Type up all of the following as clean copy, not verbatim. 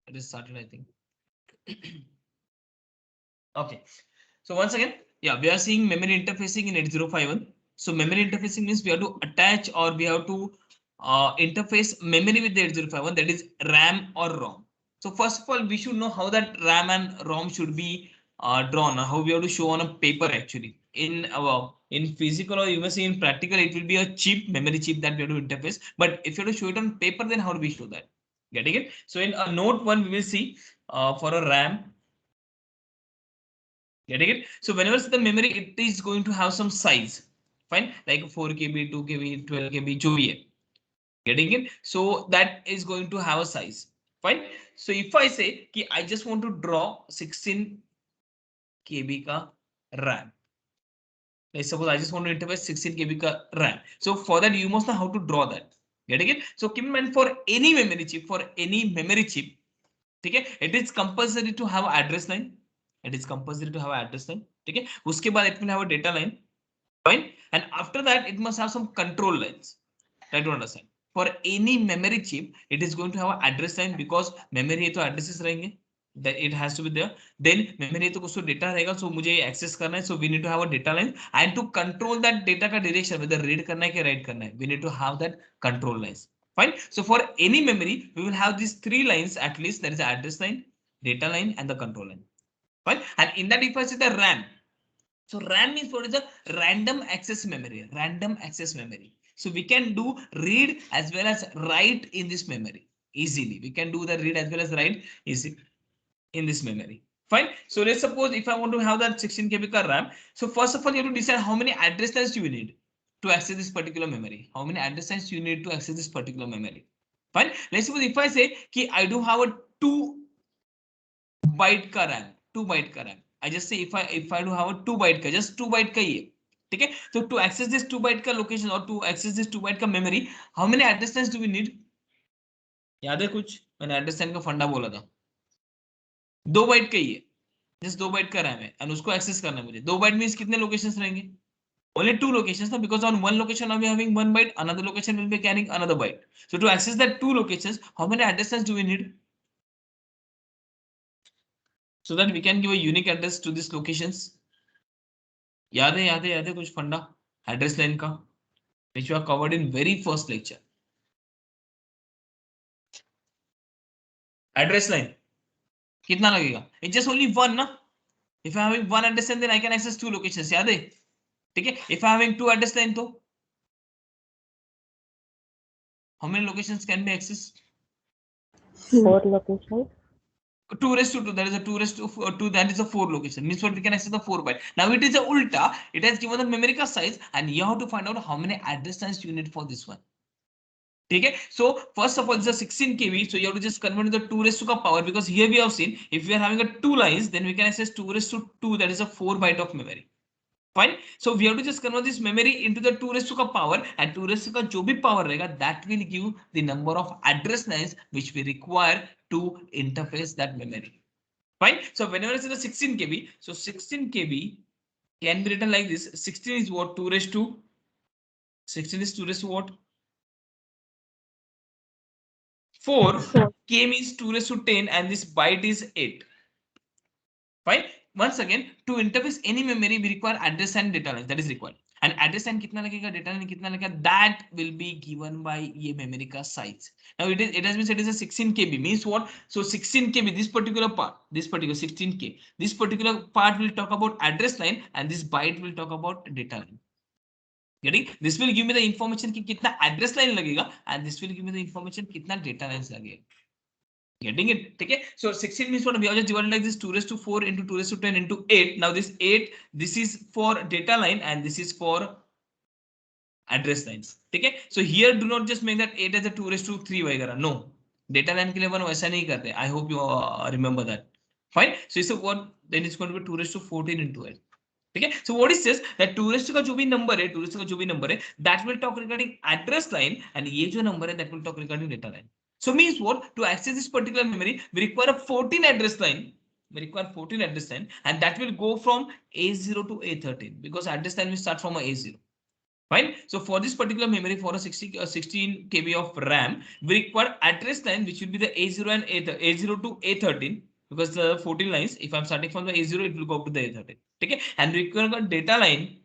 It is started, I think. Okay. So once again, yeah, we are seeing memory interfacing in 8051. So memory interfacing means we have to attach or we have to interface memory with the 8051, that is RAM or ROM. So first of all, we should know how that RAM and ROM should be drawn, how we have to show on a paper actually. In physical or you may say in practical, it will be a chip, memory chip that we have to interface. But if you have to show it on paper, then how do we show that? Getting it? So in a note one, we will see for a RAM. Getting it? So whenever it's the memory, it is going to have some size. Fine, like 4 KB, 2 KB, 12 KB, जो भी है. Getting it? So that is going to have a size. Fine. So if I say कि I just want to draw 16 KB का RAM. Let's suppose I just want to interface 16 KB का RAM. So for that you must know how to draw that. Getting it? So keep in mind for any memory chip, ठीक है, it is compulsory to have address line. It is compulsory to have address line. ठीक है, उसके बाद it will have a data line. Fine. And after that it must have some control lines. Try to understand. For any memory chip, it is going to have an address line because memory है तो addresses रहेंगे. That it has to be there. Then memory है तो कुछ तो data रहेगा. So मुझे access करना है. So we need to have a data line and to control that data का direction, whether read करना है कि write करना है. We need to have that control lines. Fine. So for any memory, we will have these three lines at least. That is the address line, data line, and the control line. Fine. And in that, if I say the RAM, so RAM means what is a random access memory. Random access memory. So we can do read as well as write in this memory easily. We can do the read as well as write easy in this memory. Fine. So let's suppose if I want to have that 16 KB RAM. So first of all, you have to decide how many address lines you need to access this particular memory. How many address lines you need to access this particular memory. Fine. Let's suppose if I say कि I do have a 2 byte का RAM, 2 byte का RAM. I just say if I do have a 2 byte का, just 2 byte का ही है. ठीक है. So to access this 2 byte का location or to access this 2 byte का memory, how many address lines do we need? याद है कुछ? मैंने address line का फंडा बोला था. 2 byte का ही है. जस्ट 2 बाइट का रैम है एंड उसको एक्सेस करना है मुझे. 2 बाइट मींस कितने लोकेशंस रहेंगे? Only 2 locations, no? Because on one location I'll be having 1 byte, another location will be carrying another byte. So to access that 2 locations, how many addresses do we need? So that we can give a unique address to these locations. याद है कुछ फंडा address line का which you are covered in very first lecture. Address line कितना लगेगा? It's just only one ना. If I am having one address line, then I can access 2 locations. याद है? ठीक है. If I am having 2 address line तो how many locations can be accessed? 4 locations. 2 raised to 2, that is a 2 raised to 2, that is a 4 location. Means what we can access the 4 byte. Now it is a ulta. It has given the memory ka size and you have to find out how many address lines you need for this one. Okay, so first of all, it's a 16 KB. So you have to just convert the 2 raised to power because here we have seen if we are having a 2 lines, then we can access 2 raised to 2, that is a 4 byte of memory. Fine. So we have to just convert this memory into the 2 raised to power and 2 raised to जो भी power रहेगा, that will give the number of address lines which we require to interface that memory. Fine. So whenever it's in the 16 KB, so 16 KB can be written like this. 16 is what? 2 raised to 16 is 2 raised to what? 4. K means 2 raised to 10 and this byte is 8. Fine. Once again, to interface any memory, we require address and data lines. That is required. And address line कितना लगेगा, data line कितना लगेगा, that will be given by ये memory का size. Now it has been said is a 16 KB means what? So 16 KB, this particular part, this particular 16K, this particular part will talk about address line and this byte will talk about data line. Getting? This will give me the information कि कितना address line लगेगा and this will give me the information कितना data lines लगेगा. Getting it? Okay. So 16 means what? We have just divided like this 2 raised to 4 into 2 raised to 10 into 8. Now this 8, this is for data line and this is for address lines. Okay. So here do not just make that 8 as a 2 raised to 3 वगैरह. No. Data line के लिए अपन वैसा नहीं करते. I hope you remember that. Fine. So it's a what? Then it's going to be 2 raised to 14 into 8. Okay. So what is this? That 2 raised to का जो भी number है, 2 raised to का जो भी number है, that will talk regarding address line and ये जो number है, that will talk regarding data line. So means what? To access this particular memory, we require a 14 address line. We require 14 address line and that will go from A0 to A13 because address line will start from a A0. Fine. So for this particular memory, for a 16 KB of RAM, we require address line, which will be the A0 and A0 to A13, because the 14 lines, if I'm starting from the A0, it will go up to the A13. Okay. And we require a data line.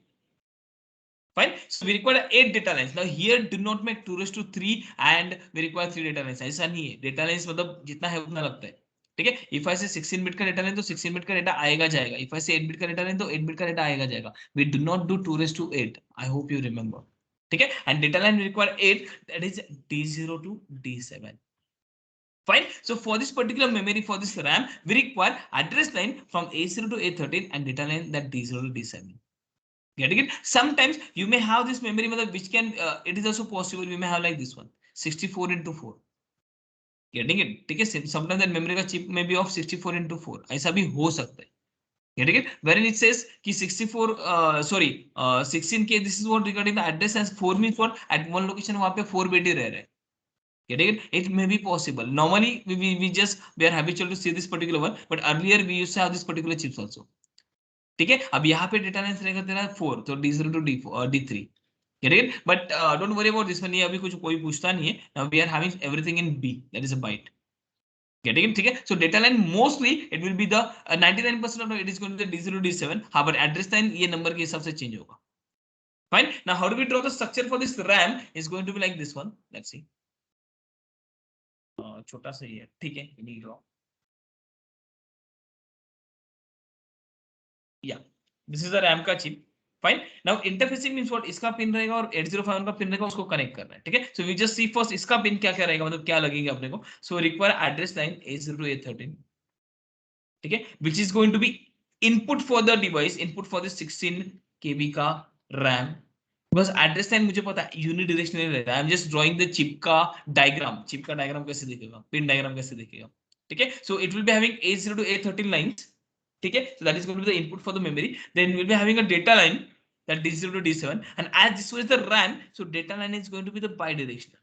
Fine. So we require 8 data lines. Now here do not make 2 raised to 3 and we require 3 data lines. ऐसा नहीं है. Data lines मतलब जितना है उतना लगता है. ठीक है. If I say 16 bit का data line तो 16 bit का data आएगा जाएगा. If I say 8 bit का data line तो 8 bit का data आएगा जाएगा. We do not do 2 raised to 8. I hope you remember. ठीक है. And data line we require 8, that is D0 to D7. Fine. So for this particular memory, for this RAM, we require address line from A0 to A13 and data line that D0 to D7. Getting it? Sometimes you may have this memory which can, it is also possible we may have like this one, 64 into 4. Getting it? ठीक है. Sometimes that memory का chip may be of 64 into 4. ऐसा भी हो सकता है. Getting it? Wherein it says कि 64, 16K, this is what regarding the address as 4 means what? At one location वहाँ पे 4 bit ही रह रहा है. Getting it? It may be possible. Normally we are habitual to see this particular one, but earlier we used to have this particular chips also. ठीक है. अब यहाँ पे डेटा लेंथ रहेगा तेरा 4, तो D0 to D3. Get it? But don't worry about this one. ये अभी कुछ कोई पूछता नहीं है. Now we are having everything in B, that is a byte. Getting it? ठीक है. So data line mostly it will be the 99% of it is going to be D0 D7. हाँ, but address line ये number के हिसाब से change होगा. Fine. Now how do we draw the structure for this RAM? Is going to be like this one. Let's see. छोटा सा ही है. ठीक है. नहीं draw. Yeah, this is the RAM का chip. Fine. Now interfacing means what? इसका pin रहेगा और 8051 का पिन रहेगा, उसको कनेक्ट करना है. ठीक है. So we just see first इसका पिन क्या क्या रहेगा, मतलब क्या लगेगा अपने को. So require address line A0 to A13. ठीक है. Which is going to be input for the device, input for the 16 KB का RAM. बस एड्रेस लाइन मुझे पता है यूनिडायरेक्शनल रहता है. आई am just drawing the chip का डायग्राम. चिप का डायग्राम कैसे दिखेगा, पिन डायग्राम कैसे दिखेगा. ठीक है. So it will be having A0 to A13 lines. ठीक है. So that is going to be the input for the memory. Then we'll be having a data line that D0 to D7, and as this was the RAM, so data line is going to be the bidirectional.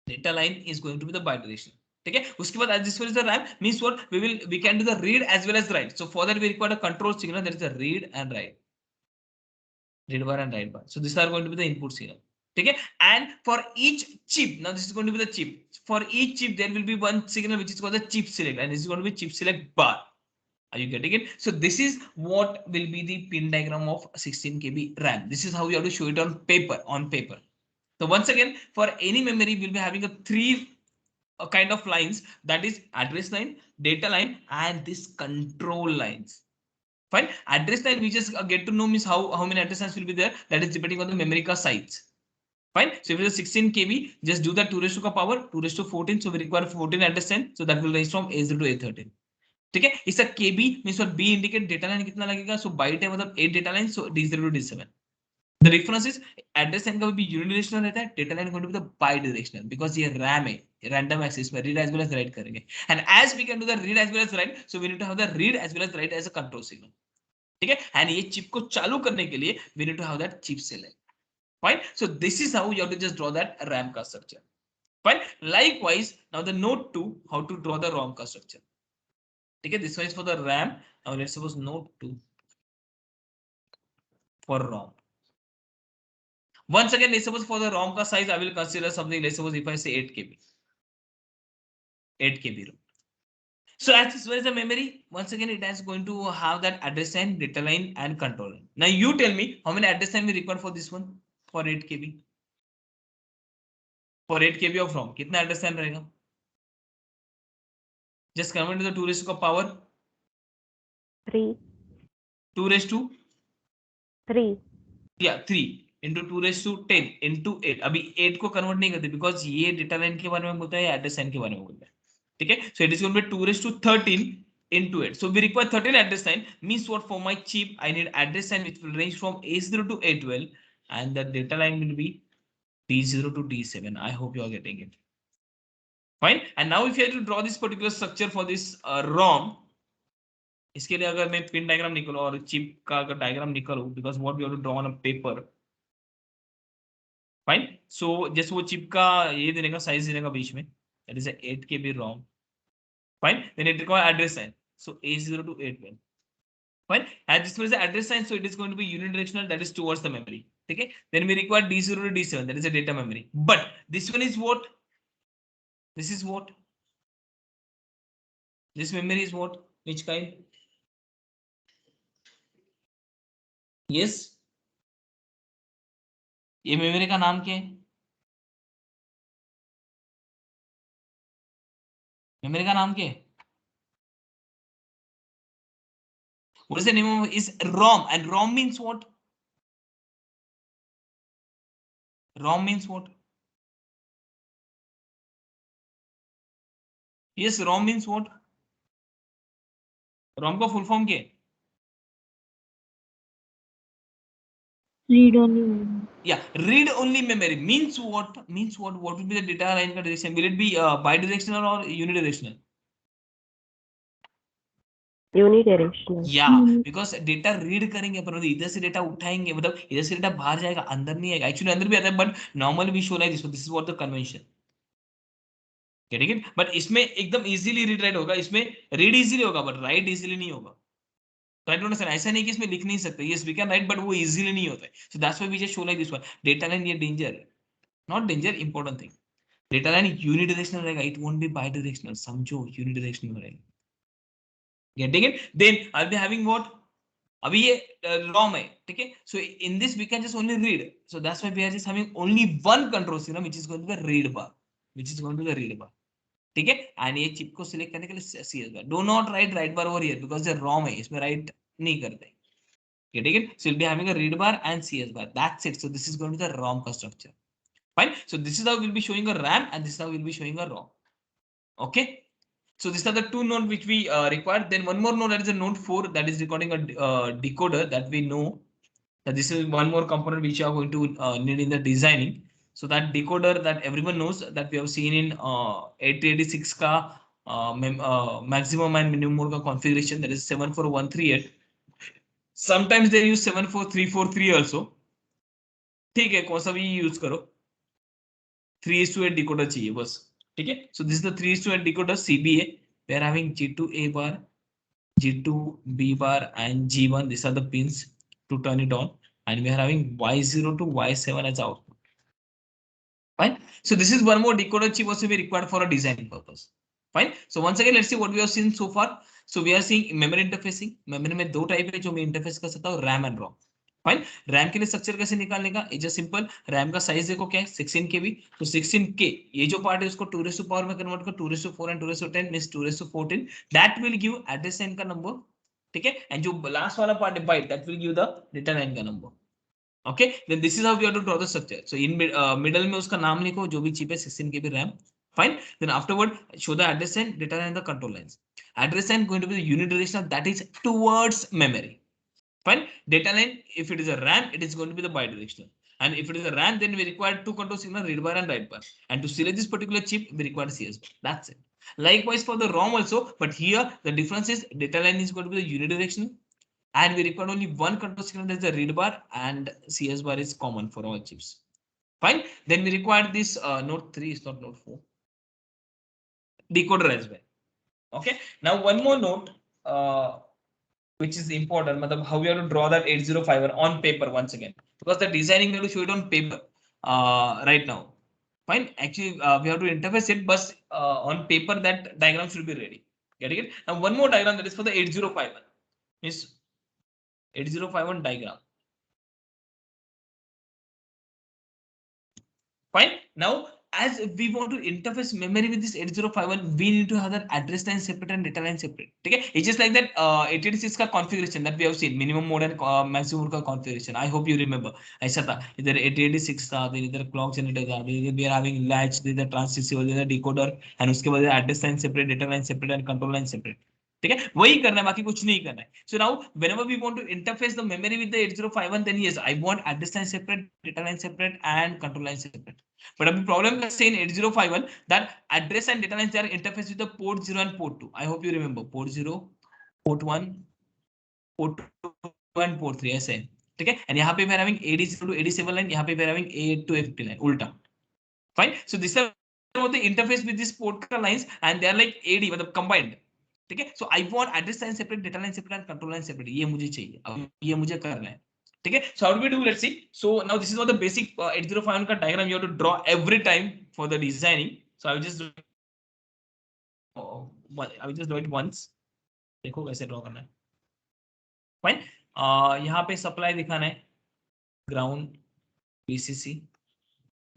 Data line is going to be the bidirectional. ठीक है. उसके बाद as this was the RAM means what, we can do the read as well as write. So for that we require a control signal, that is a read and write. Read bar and write bar. So these are going to be the input signal. Okay. And for each chip, now this is going to be the chip. For each chip, there will be one signal which is called the chip select, and this is going to be chip select bar. Are you getting it? So this is what will be the pin diagram of 16 KB RAM. This is how you have to show it on paper. So once again, for any memory, we'll be having a three kind of lines, that is address line, data line, and this control lines. Fine. Address line we just get to know means how many address lines will be there. That is depending on the memory ka size. Fine. So if it is 16 KB, just do that 2 raised to ka power 2 raised to 14. So we require 14 address line. So that will range from A0 to A13. ठीक है. इसका KB means what, B indicate data line कितना लगेगा. So byte है मतलब 8 data line. So D0 to D7. The difference is address line का भी unidirectional रहता है. Data line going to be the bidirectional because ये RAM है. Random access में read as well as write करेंगे. And as we can do the read as well as write, so we need to have the read as well as write as a control signal. ठीक है. And ये chip को चालू करने के लिए we need to have that chip select. Fine. So this is how you have to just draw that RAM का structure. Fine. Likewise, now the note 2, how to draw the ROM का structure. ठीक है. This one is for the RAM. Now let's suppose note 2 for ROM. Once again, let's suppose for the ROM का size I will consider something. Let's suppose if I say 8 KB. 8 KB ROM. So as this was the memory, once again it is going to have that address line, data line, and control line. Now you tell me how many address line we require for this one, for 8 KB. For 8 KB of ROM, कितना address line रहेगा? Just convert to the 2 raised to power 3. 2 raised to 3. yeah 3 into 2 raised to 10 into 8. अभी 8 को convert नहीं करते because ये data line के बारे में बोलता है, एड्रेस लाइन के बारे में बोलता है. ठीक है. So it is going to be 2 raised to 13 into 8. So we require 13 address line. Means what, for my chip I need address line which will range from A0 to A12, and the data line will be D0 to D7. I hope you are getting it. Fine. And now if you have to draw this particular structure for this ROM, इसके लिए अगर मैं pin diagram निकालूं और chip का अगर diagram निकालूं, because what we have to draw on a paper. Fine. So just वो चिप का ये देने का साइज देने का बीच में, that is a 8 KB ROM. Fine. Then it requires address line. So A0 to A12. Fine. And this was the address line, so it is going to be unidirectional, that is towards the memory. ठीक है. Then we require D0 to D7, that is a data memory. But this one is what? This is what? This memory is what? Which kind? Yes. ये memory का नाम क्या है? Memory का नाम क्या है? What is the name of is ROM, and ROM means what? ROM means what? Yes, ROM means what? ROM का full form क्या है? Read only memory. Yeah, read only memory means what? Means what? What will be the data line का direction? Will it be bidirectional or unidirectional? Unidirectional. Yeah, because data read करेंगे अपन, मतलब इधर से data उठाएंगे, मतलब इधर से डेटा बाहर जाएगा, अंदर नहीं आएगा. एक्चुअली अंदर भी आता है, but normally we show like this. This is what the convention. Getting it? But इसमें एकदम इजीली रीड राइट होगा, इसमें रीड इजीली होगा बट राइट इजीली नहीं होगा. Write to understand. ऐसा नहीं कि इसमें लिख नहीं सकते. Yes we can write, but वो इजीली नहीं होता है. So that's why we just show like this one. Data line ये danger, not danger, important thing. Data line unidirectional रहेगा, इट वोंट बी बाइडायरेक्शनल. समझो, यूनिडायरेक्शनल रहेगा. Getting it? Then I will be having what? अभी ये ROM है, ठीक है. So in this we can just only read. So that's why we are just having only one control signal which is going to the read bar, which is going to the read bar. ठीक है. And ये chip को select करने के लिए CS bar. Do not right right bar over here because ये ROM है, इसमें राइट नहीं करते. Getting it? So you'll be having a read bar and CS bar. That's it. So this is going to be the ROM structure. Fine. So this is how we'll be showing a RAM, and this is how we'll be showing a ROM. Okay. So these are the two nodes which we require. Then one more node, that is a node 4, that is recording a decoder, that we know that this is one more component which you are going to need in the designing. So that decoder that everyone knows that we have seen in 8086 ka maximum and minimum mode ka configuration, that is 74138. Sometimes they use 74343 also. ठीक है, कौन सा भी use करो. 3:8 decoder चाहिए बस. ठीक है. So this is the 3:8 decoder CBA. We are having G2A bar, G2B bar and G1. These are the pins to turn it on, and we are having Y0 to Y7 as output. Fine. So this is one more decoder chip also be required for a designing purpose. Fine. So once again, let's see what we have seen so far. So we are seeing memory interfacing. Memory में दो type है जो मैं interface कर सकता हूँ, RAM and ROM. Fine. RAM के लिए स्ट्रक्चर कैसे निकालने का? Is simple. रैम का साइज देखो क्या है, 16 KB. तो 16K ये जो पार्ट है उसको 2 raised to पावर में कन्वर्ट कर 2 raised to 4 and 2 raised to 10 means 2 raised to 14. That will give address line का नंबर. ठीक है. एंड जो लास्ट वाला पार्ट है byte, that will give the data line का number. Okay, then this is how we have to draw the structure. So in middle में उसका नाम लिखो जो भी चिप है, 16 KB RAM. Fine. Then afterward show the address line, data line, and the control lines. Address line going to be the unidirectional, that is towards memory. Fine. Data line, if it is a RAM, it is going to be the bidirectional. And if it is a RAM, then we require two control signal, read bar and write bar. And to select this particular chip, we require CS bar. That's it. Likewise for the ROM also, but here the difference is data line is going to be the unidirectional. And we require only one control signal, that's the read bar, and CS bar is common for all chips. Fine. Then we require this node 3 is not node 4 decoder as well. Okay. Now one more node which is important, matlab how we have to draw that 8051 on paper once again, because the designing we have to show it on paper right now. Fine. Actually we have to interface it, but on paper that diagram should be ready. Getting it? Now one more diagram, that is for the 8051 is 8051 diagram. Fine. Now as we want to interface memory with this 8051, we need to have that address line separate and data line separate. Okay. It's just like that 8086 का configuration that we have seen, minimum mode and maximum mode का configuration. I hope you remember. ऐसा था, इधर 8086 था, then इधर clock generator था, then we are having latch, then the transceiver, then the decoder, and उसके बाद address line separate, data line separate and control line separate. ठीक है. वही करना है, बाकी कुछ नहीं करना है. So now whenever we want to interface the memory with the 8051, then yes, I want address line separate, data line separate and control line separate. But the problem is in 8051 that address and data lines, they are interfaced with the port 0 and port 2. I hope you remember port 0, port 1, port 2 and port 3 ऐसे. ठीक है. And यहाँ पे we are having AD0 to AD7 line, यहाँ पे we are having A8 to A50 line, उल्टा. Fine. So this is how the interface with this port lines, and they are like AD मतलब combined. ठीक है. So I want address line separate, data line separate and control line separate. ये मुझे चाहिए, अब ये मुझे करना है. ठीक है. So how do we do? Let's see. So now this is what the basic 8051 का diagram you have to draw every time for the designing. So I will just do it once. देखो कैसे draw करना है. Fine. यहाँ पे supply दिखाना है, ground VCC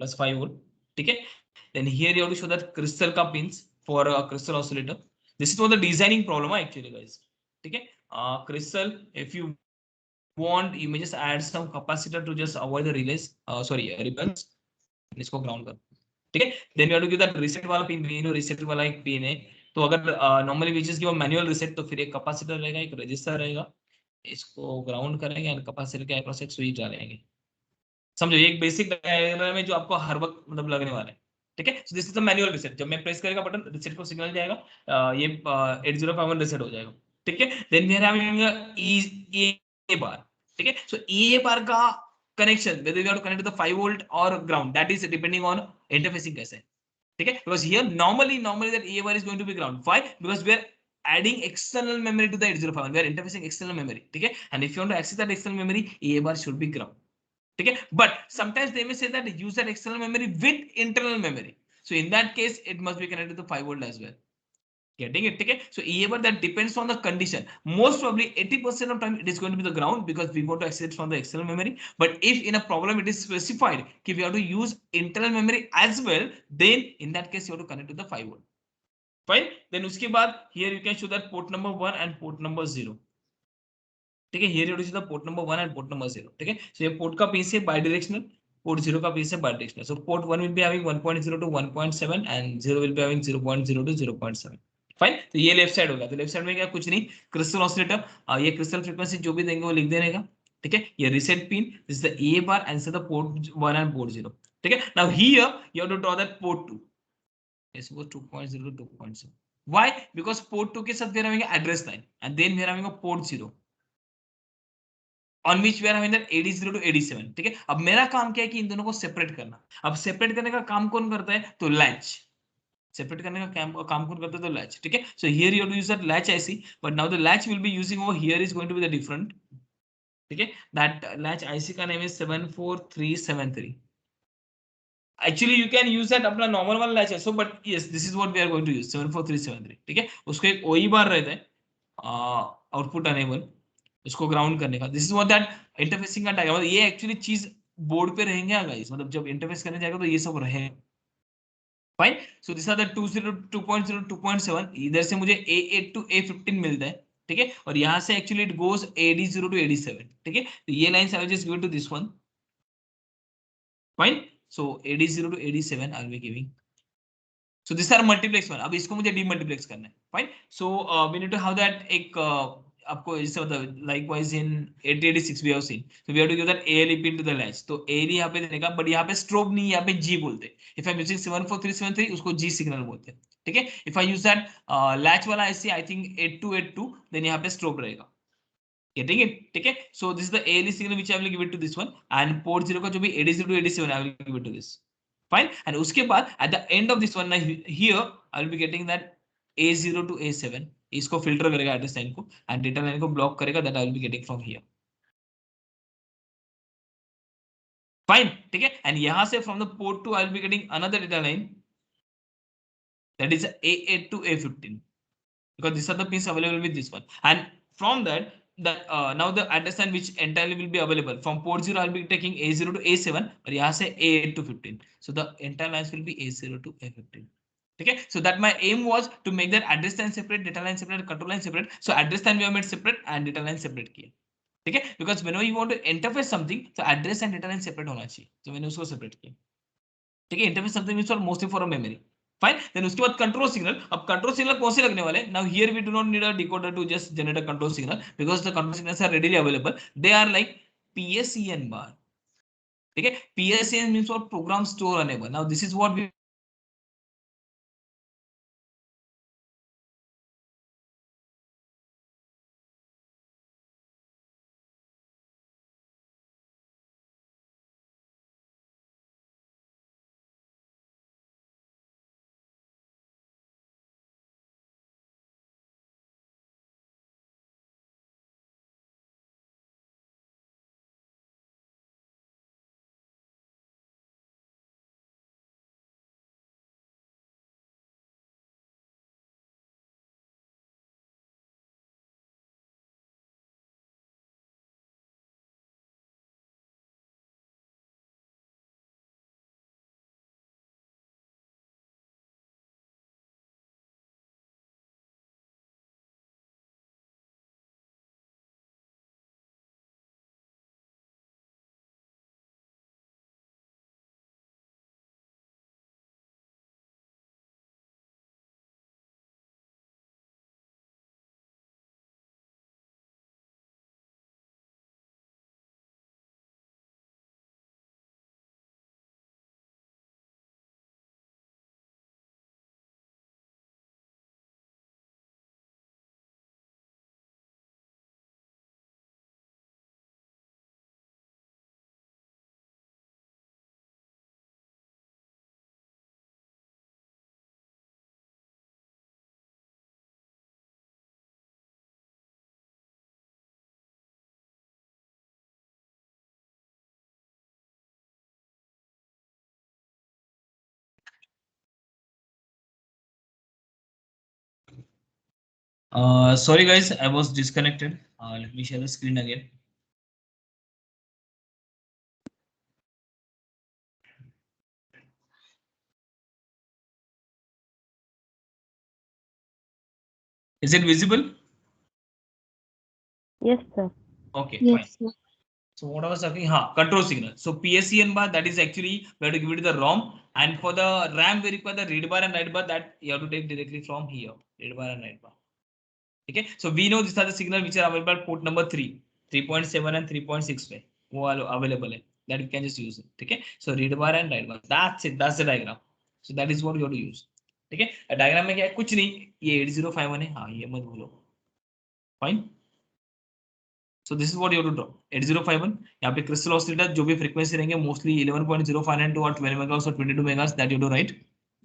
plus 5 volt. ठीक है. Then here you have to show that crystal का pins for a crystal oscillator. This is for the designing problem actually guys. ठीक है. Crystal, if you want you may just add some capacitor to just avoid the relays, ribbons. इसको ground कर. ठीक है. Then you have to give that reset वाला pin, reset वाला एक pin है. तो अगर नॉर्मली विचेस की मैनुअल रिसेट, तो फिर एक कैपेसिटर रहेगा, एक रजिस्टर रहेगा. इसको ग्राउंड करेंगे एंड कैपेसिटर के अक्रॉस एक स्विच डालेंगे. समझो, एक बेसिक डायग्राम है जो आपको हर वक्त मतलब लगने वाला है. ठीक है. So this is the manual reset. जब मैं प्रेस करेगा बटन, रिसेट को सिग्नल जाएगा, ये 8051 रिसेट हो जाएगा. ठीक है. Then we are having a bar. ठीक है. सो ए बार का connection whether you have to connect to the 5 volt or ground, that is depending on interfacing कैसे. ठीक है. because here normally that A bar is going to be ground. Why? Because we are adding external memory to the 8051. We are interfacing external memory. ठीक है. and if you want to access that external memory, A bar should be ground. ठीक है. but sometimes they may say that use that external memory with internal memory. So in that case it must be connected to 5 volt as well. Getting it? Okay. So EABAR, that depends on the condition. Most probably 80% of time it is going to be the ground because we want to access from the external memory. But if in a problem it is specified if we have to use internal memory as well, then in that case you have to connect to the 5 volt. Fine. Then uske baad here you can show that port number 1 and port number 0. Okay. Here you see the port number 1 and port number 0. Okay. So ये port का piece है bidirectional, port 0 का piece है bidirectional. So port 1 will be having 1.0 to 1.7 and 0 will be having 0.0 to 0.7. Fine. तो ये left side होगा. तो left side में क्या, कुछ नहीं, क्रिस्टल ऑसिलेटर. ये क्रिस्टल फ्रीक्वेंसी जो भी देंगे वो लिख देने का. ठीक है. ये reset pin, this is the A bar and the port 1 and port 0. ठीक है. Now here you have to draw that port 2. This was 2.0 to 2.7. Why? Because port 2 के साथ we are having an address line and then we are having a port 0 on which we are having that AD0 to AD7. ठीक है. अब मेरा काम क्या है कि इन दोनों को सेपरेट करना. अब सेपरेट करने का काम कौन करता है? तो लैच. सेपरेट करने का काम कौन करता है? तो लैच. ठीक है. So here you have to use that latch IC, but now the latch will be using over here is going to be the different. ठीक है. दैट लैच IC का name is 74373. Actually you can use that अपना normal वाला latch है, so but yes this is what we are going to use 74373. ठीक है. उसको एक OE बार रहता है, आउटपुट अनेबल, उसको ग्राउंड करने का. This is what that interfacing का डायग्राम. ये एक्चुअली चीज बोर्ड पे रहेंगे गाइस, मतलब जब इंटरफेस करने जाएगा तो ये सब रहे. Fine. So this are the 20 2.0 2.7. इधर से मुझे A8 to A15 मिलता है. ठीक है. और यहां से actually it goes AD0 to AD7. ठीक है. तो ये lines I will just give to this one. Fine. So AD0 to AD7 I will be giving. So this are multiplex one. अब इसको मुझे डीमल्टीप्लेक्स करना है. Fine. So we need to have that एक आपको इससे मतलब likewise in 8086 we have seen. So we have to give that ALE pin to the latch. तो ALE यहां पे देने का, बट यहां पे स्ट्रोब नहीं, यहां पे G बोलते हैं. इफ आई एम यूजिंग 74373 उसको G सिग्नल बोलते हैं. ठीक है. If I use that latch वाला IC आई थिंक 8282, देन यहां पे स्ट्रोब रहेगा. Getting it? ठीक है. So this is the ALE signal which I will give it to this one, and port 0 का जो भी AD0 to AD7 I will give it to this. Fine. And उसके बाद at the end of this one here I will be getting that A0 to A7. इसको filter करेगा address line को and data line को block करेगा. That I will be getting from here. Fine. ठीक है. And यहां से from the port 2 I will be getting another data line, that is A8 to A15, because these are the pins available with this one. And from that now the address line which entirely will be available from port 0, I'll be taking A0 to A7 और यहाँ से A8 to 15. So the entire lines will be A0 to A15. Okay. So that my aim was to make that address line separate, data line separate, control line separate. So address line we have made separate and data line separate किया. ठीक है. Because whenever you want to interface something, so address and data line separate होना चाहिए. तो मैंने उसको separate किया. ठीक है. Interface something means for mostly for a memory. Fine. Then उसके बाद कंट्रोल सिग्नल. अब कंट्रोल सिग्नल कौन से लगने वाले? Now here we do not need a decoder to just generate a control signal, because the control signals are readily available. They are like PSEN bar. ठीक है. PSEN means for program store enable. Now this is what we Sorry guys, I was disconnected. Let me share the screen again. Is it visible? Yes, sir. Okay, fine. Yes, sir. So what I was talking, control signal. So PSEN bar, that is actually we have to give it to the ROM, and for the RAM we require the read bar and write bar, that you have to take directly from here. Read bar and write bar. Okay, so we know these are the signal which are available at port number 3, 3.7 and 3.65. वो available है, that you can just use it. Okay, so read bar and write bar. That's it. That's the diagram. So that is what you have to use. ठीक है, diagram में क्या है, कुछ नहीं, ये 8051 है, हाँ ये मत भूलो. Fine. So this is what you have to draw. 8051 यहाँ पे क्रिस्टल ऑसिलेटर जो भी फ्रीक्वेंसी रहेंगे मोस्टली 11.052 और 12 मेगाहर्ट्ज और 22 megahertz, that you do right.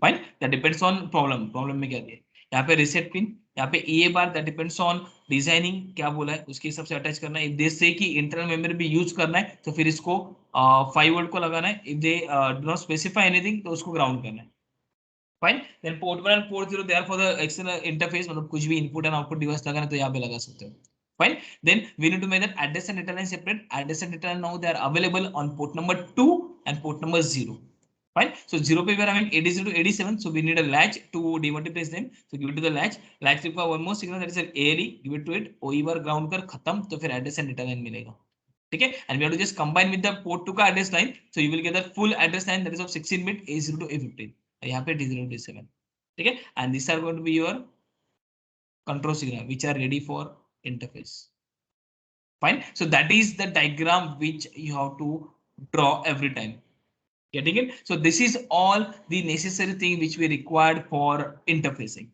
Fine, that depends on problem में क्या दिया है. यहाँ पे रीसेट पिन, यहाँ पे ए बार, दैट डिपेंड्स ऑन डिजाइनिंग क्या बोला है उसके हिसाब से अटैच करना है. इफ दे से कि इंटरनल मेमोरी भी यूज करना है तो फिर इसको 5 वोल्ट को लगाना है. If they do not specify anything तो उसको ग्राउंड करना है. Fine, then port 1 and port 0 they are for the external interface, मतलब कुछ भी इनपुट एंड आउटपुट डिवाइस लगाना है तो यहाँ पे लगा सकते हो. Fine. Then we need to make that address and data line separate. Address and data line now they are available on port number 2 and port number 0. Fine. So 0 पे we are having 80 to 87. So we need a latch to demultiply them. So give it to the latch. Latch require one more signal, that is an ALE. Give it to it. OE bar ground कर खत्म तो फिर address and data line मिलेगा. ठीक है. And we have to just combine with the port 2 का address line. So you will get the full address line that is of 16 bit A0 to A15. यहाँ पे D0 to D7. ठीक है. And these are going to be your control signal which are ready for interface. Fine. So that is the diagram which you have to draw every time. Getting it? So this is all the necessary thing which we required for interfacing.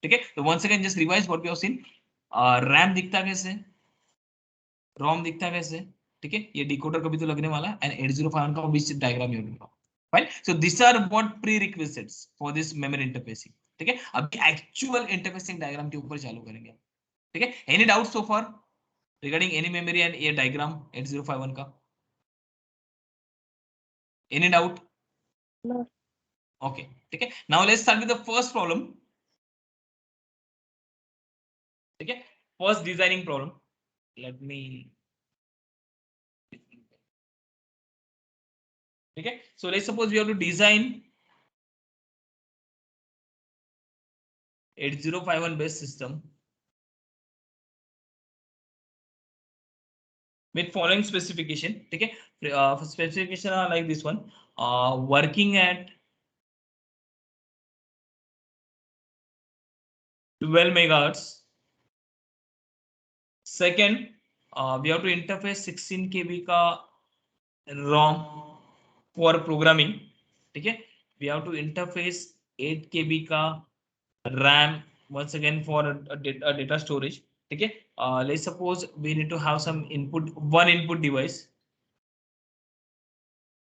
Okay. So once again, just revise what we have seen. RAM दिखता कैसे, ROM दिखता कैसे, ठीक है, ये decoder कभी तो लगने वाला है, and 8051 का which diagram you draw. Fine. So these are what prerequisites for this memory interfacing. ठीक है, अभी actual interfacing diagram के ऊपर चालू करेंगे. ठीक है, any doubts so far regarding any memory and a diagram 8051 ka? Any doubt? No. Okay, okay. Now let's start with the first problem. Okay, first designing problem. Let me. Okay, so let's suppose we have to design 8051 based system with following specification. Okay, specification are like this one. Working at 12 megahertz. Second, we have to interface 16 KB का ROM for programming. ठीक है, we have to interface 8 KB का RAM once again for a data storage. ठीक है, let's suppose we need to have some input, one input device.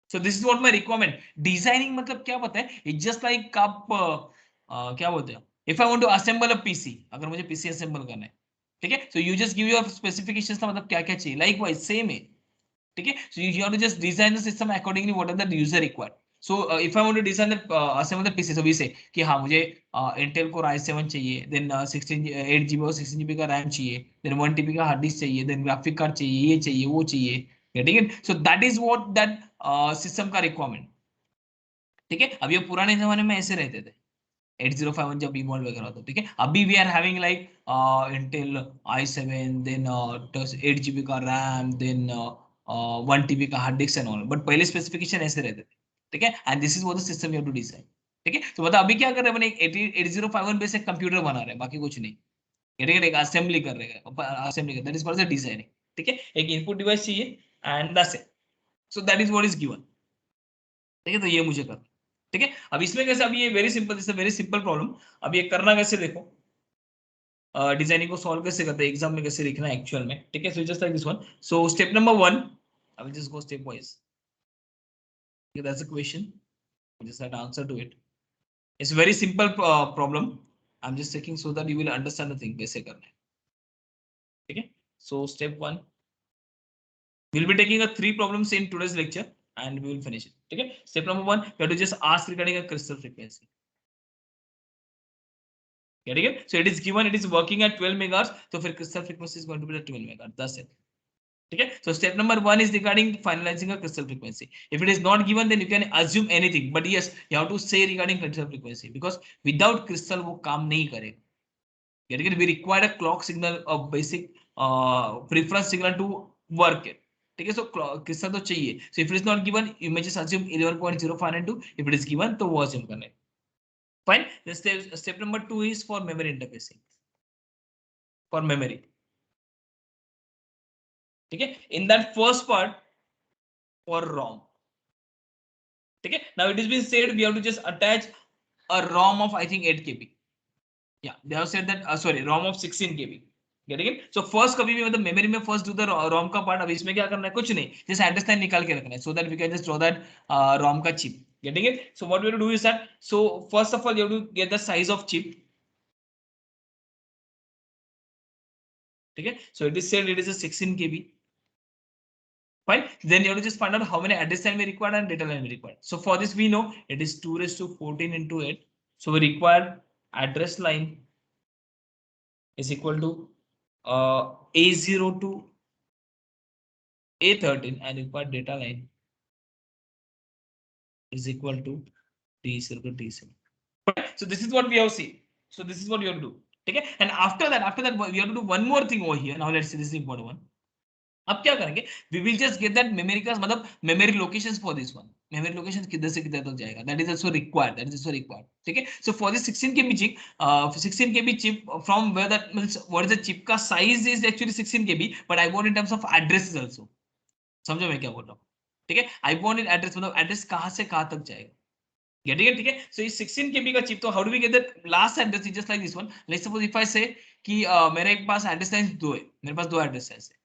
So this is what my requirement. Designing मतलब क्या पता है? It's just like आप क्या बोलते हैं? If I want to assemble a PC, अगर मुझे PC assemble करना है, ठीक है? So you just give your specifications का मतलब क्या क्या चाहिए? Likewise same है, ठीक है? So you have to just design the system accordingly whatever the user required. So if I want to design the assemble the PC, so we say कि हाँ मुझे Intel Core i7 चाहिए, then 8 GB और 16 GB का RAM चाहिए, then 1 TB का hard disc चाहिए, then graphic card चाहिए, ये चाहिए, वो चाहिए. Getting it? So that is what that system का रिक्वायरमेंट. ठीक है, अब ये पुराने जमाने में ऐसे रहते थे 8051 जब इवॉल्व वगैरह होता. ठीक है, अभी we are having like Intel i7, then 8 GB का रैम, देन 1 TB का hard disk and all. But पहले स्पेसिफिकेशन ऐसे रहते थे. ठीक है, and this is what the system you have to design. ठीक है, तो मतलब अभी क्या कर रहे हैं, मैंने 8051 बेस एक कंप्यूटर बना रहे हैं, बाकी कुछ नहीं. ठीक है, एक असेंबली कर रहे हैं, असेंबली कर, that is for the designing. ठीक है, एक इनपुट डिवाइस चाहिए and that's it. So that is what is given. ठीक है, तो ये मुझे करना. ठीक है, अब इसमें कैसे, अभी ये very simple, this very simple problem. अब ये करना कैसे देखो, डिजाइनिंग को सॉल्व कैसे करते हैं, एग्जाम में कैसे लिखना है एक्चुअल में. ठीक है, so just like this one. So step number 1, I will just go step wise. That's a question, just that answer to it. It's a very simple problem. I'm just checking so that you will understand the thing कैसे करना है. ठीक है, so step 1, we'll be taking a 3 problems in today's lecture and we will finish it. ठीक है, step number 1, you have to just ask regarding a crystal frequency. Getting it? So it is given, it is working at 12 megahertz. So फिर crystal frequency is going to be the 12 megahertz. That's it. Okay. So step number 1 is regarding finalizing a crystal frequency. If it is not given, then you can assume anything. But yes, you have to say regarding crystal frequency because without crystal वो काम नहीं करेगा. Getting it? We require a clock signal, a basic preference signal to work it. ठीक है, so crystal तो चाहिए. So if it is not given, you may just assume 11.0592. If it is given, तो वो assume करना है. Fine. Then step number 2 is for memory interfacing. For memory. Okay. In that first part, for ROM. Okay. Now it has been said we have to just attach a ROM of I think 8 KB. Yeah, they have said that sorry, ROM of 16 KB. Getting it? So first कभी भी मतलब memory में first do the ROM का part. अब इसमें क्या करना है? कुछ नहीं. Just address line निकाल के रखना है so that we can just draw that ROM का chip. Getting it? So what we have to do is that, so first of all you have to get the size of chip. Okay. So it is said it is a 16 KB. Fine. Then you have to just find out how many address line we require and data line we require. So for this we know it is 2 raised to 14 into 8. So we require address line is equal to A0 to A13 and required data line is equal to D0 to D7. So this is what we have seen. So this is what you have to do. Okay. And after that we have to do one more thing over here. Now let's see, this is the important one. अब क्या करेंगे? We will just get that memory का मतलब memory locations for this one. Memory locations किधर से किधर तक जाएगा? That is also required. That is also required. ठीक है? So for this 16 KB chip, 16 KB chip from where that means what is the chip का size is actually 16 KB, but I want in terms of addresses also. समझो मैं क्या बोल रहा हूँ? ठीक है? I want in address मतलब address कहाँ से कहाँ तक जाएगा? Getting it? ठीक है? So इस 16 KB का chip तो how do we get the last address? Just like this one. Let's suppose if I say कि मेरे पास address lines दो है. मेरे पास दो address lines है.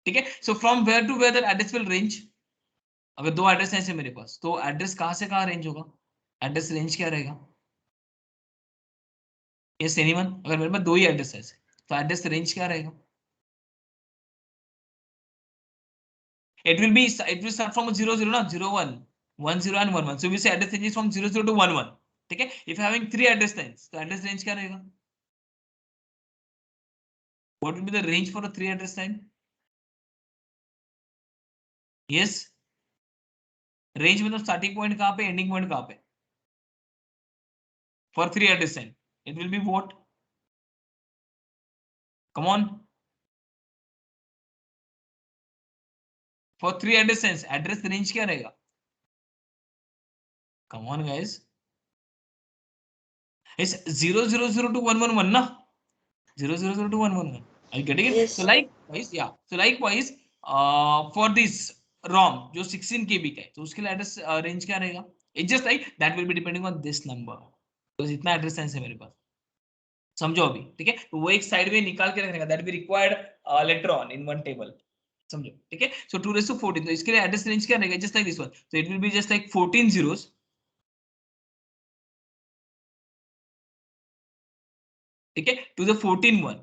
ठीक है? So from where to where that address will range? अगर दो एड्रेस है मेरे पास तो एड्रेस कहां से कहां रेंज होगा? एड्रेस रेंज क्या रहेगा? Yes anyone? अगर मेरे पास दो ही एड्रेस है तो एड्रेस रेंज क्या रहेगा? It will start from 0 0 ना 0 1 1 0 and 1 1. So we say address range is from 0 0 to 1 1. ठीक है? If having three address lines, तो एड्रेस रेंज क्या रहेगा? What will be the range for a three address line? Yes. Range मतलब starting point कहां पे, ending point कहां पे? For three address line, it will be what? Come on. For three address lines, address range क्या रहेगा? Come on, guys. It's 0 0 0 to 1 1 1 ना? 0 0 0 to 1 1 1. Are you getting it? Yes. So likewise, yeah. So likewise, for this ROM जो 16 KB का है, तो उसके लिए address range क्या रहेगा? It's just like that will be depending on this number. तो इतना एड्रेस है मेरे पास. समझो अभी, ठीक है? तो वो एक साइड में निकाल के रखने का. That will be required later on in one table. समझो, ठीक है? So 2 raised to 14. तो इसके लिए एड्रेस रेंज क्या रहेगा? Just like this one. So it will be just like 14 zeros. ठीक है? To the 14 1.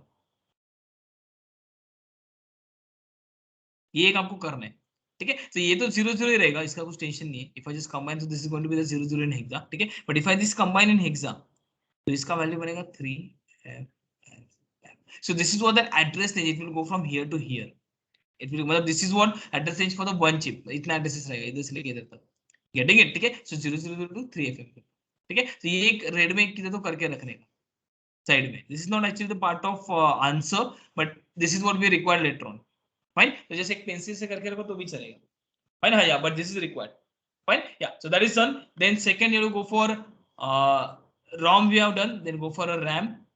ये एक आपको करना है. ठीक है? तो ये तो 0 0 ही रहेगा, इसका कुछ टेंशन नहीं है. इफ आई जस्ट कंबाइन तो this is going to be the 0 0 in hexa. ठीक है? But if I this combine in hexa तो इसका वैल्यू बनेगा 3 f. So this is what the address range, it will go from here to here. It will मतलब this is what address range for the one chip. इतना addresses रहेगा इधर से लेके इधर तक. Getting it? ठीक है? सो 0 0 0 to 3ff. ठीक है? तो ये एक रेड में किधर तो करके रखने का साइड में. This is not actually the part of answer, but this is what we require later on. Fine. तो जैसे एक पेंसिल से करके रखो तो भी चलेगा. Fine, yeah, but this is required. Fine, yeah. So that is done. Then second, you have to go for ROM. We have done. Then go for a RAM.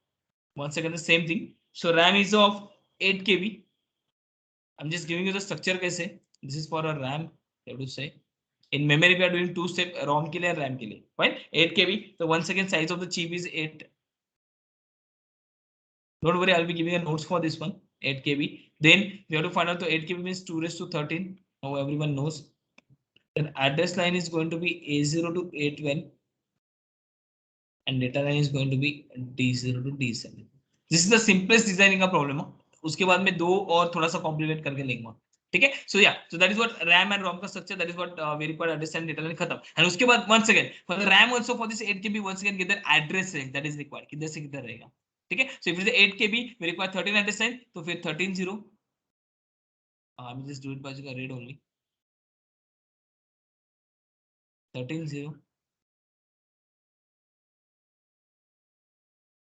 Once again, the same thing. So RAM is of 8 KB. I'm just giving you the structure. Kaise? This is for a RAM. You have to say. In memory, we are doing two step ROM ke liye and RAM ke liye. Fine, 8 KB. So once again, size of the chip is 8. Don't worry, I'll be giving a notes for this one. 8 KB. Then we have to find out the 8 KB means 2 raised to 13. Now everyone knows. Then address line is going to be A0 to A12 and data line is going to be D0 to D7. This is the simplest designing का problem. उसके बाद में दो और थोड़ा सा complicate करके लेंगे. ठीक है. So yeah, so that is what RAM and ROM का structure, that is what we require understand data line खत्म. एंड उसके बाद once again for the RAM also for this 8 KB once again किधर address range that is required, किधर से किधर रहेगा. ठीक है. So if it is 8 KB we require 13 address line, तो फिर 13 0 I will just do it bye read only 13 0.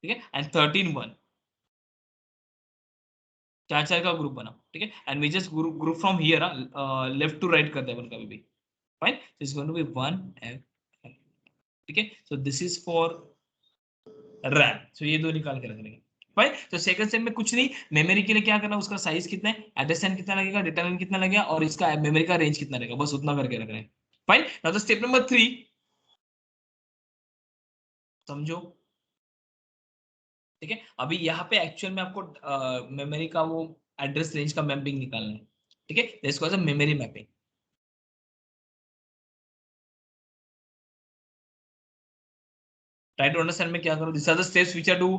ठीक है. एंड 13 1 चार चार का ग्रुप बना. ठीक है. And we just group from here left to right करते हैं अपन कभी भी. Fine. So it's going to be 1 F. ठीक है. So this is for RAM. So ये दो निकाल के रख लेंगे. फाइन. तो सेकंड स्टेप में कुछ नहीं, मेमोरी के लिए क्या करना, उसका साइज कितना है, एड्रेस लाइन कितना लगेगा, डेटा लाइन कितना लगेगा, और इसका मेमोरी का रेंज कितना रहेगा, बस उतना करके रख रहे हैं. Fine. Now the step number 3 समझो. ठीक है. अभी यहाँ पे एक्चुअल में आपको मेमोरी का वो एड्रेस रेंज का मैपिंग निकालना है. ठीक है. This called memory mapping. Try to understand में क्या करो. This are the steps which are do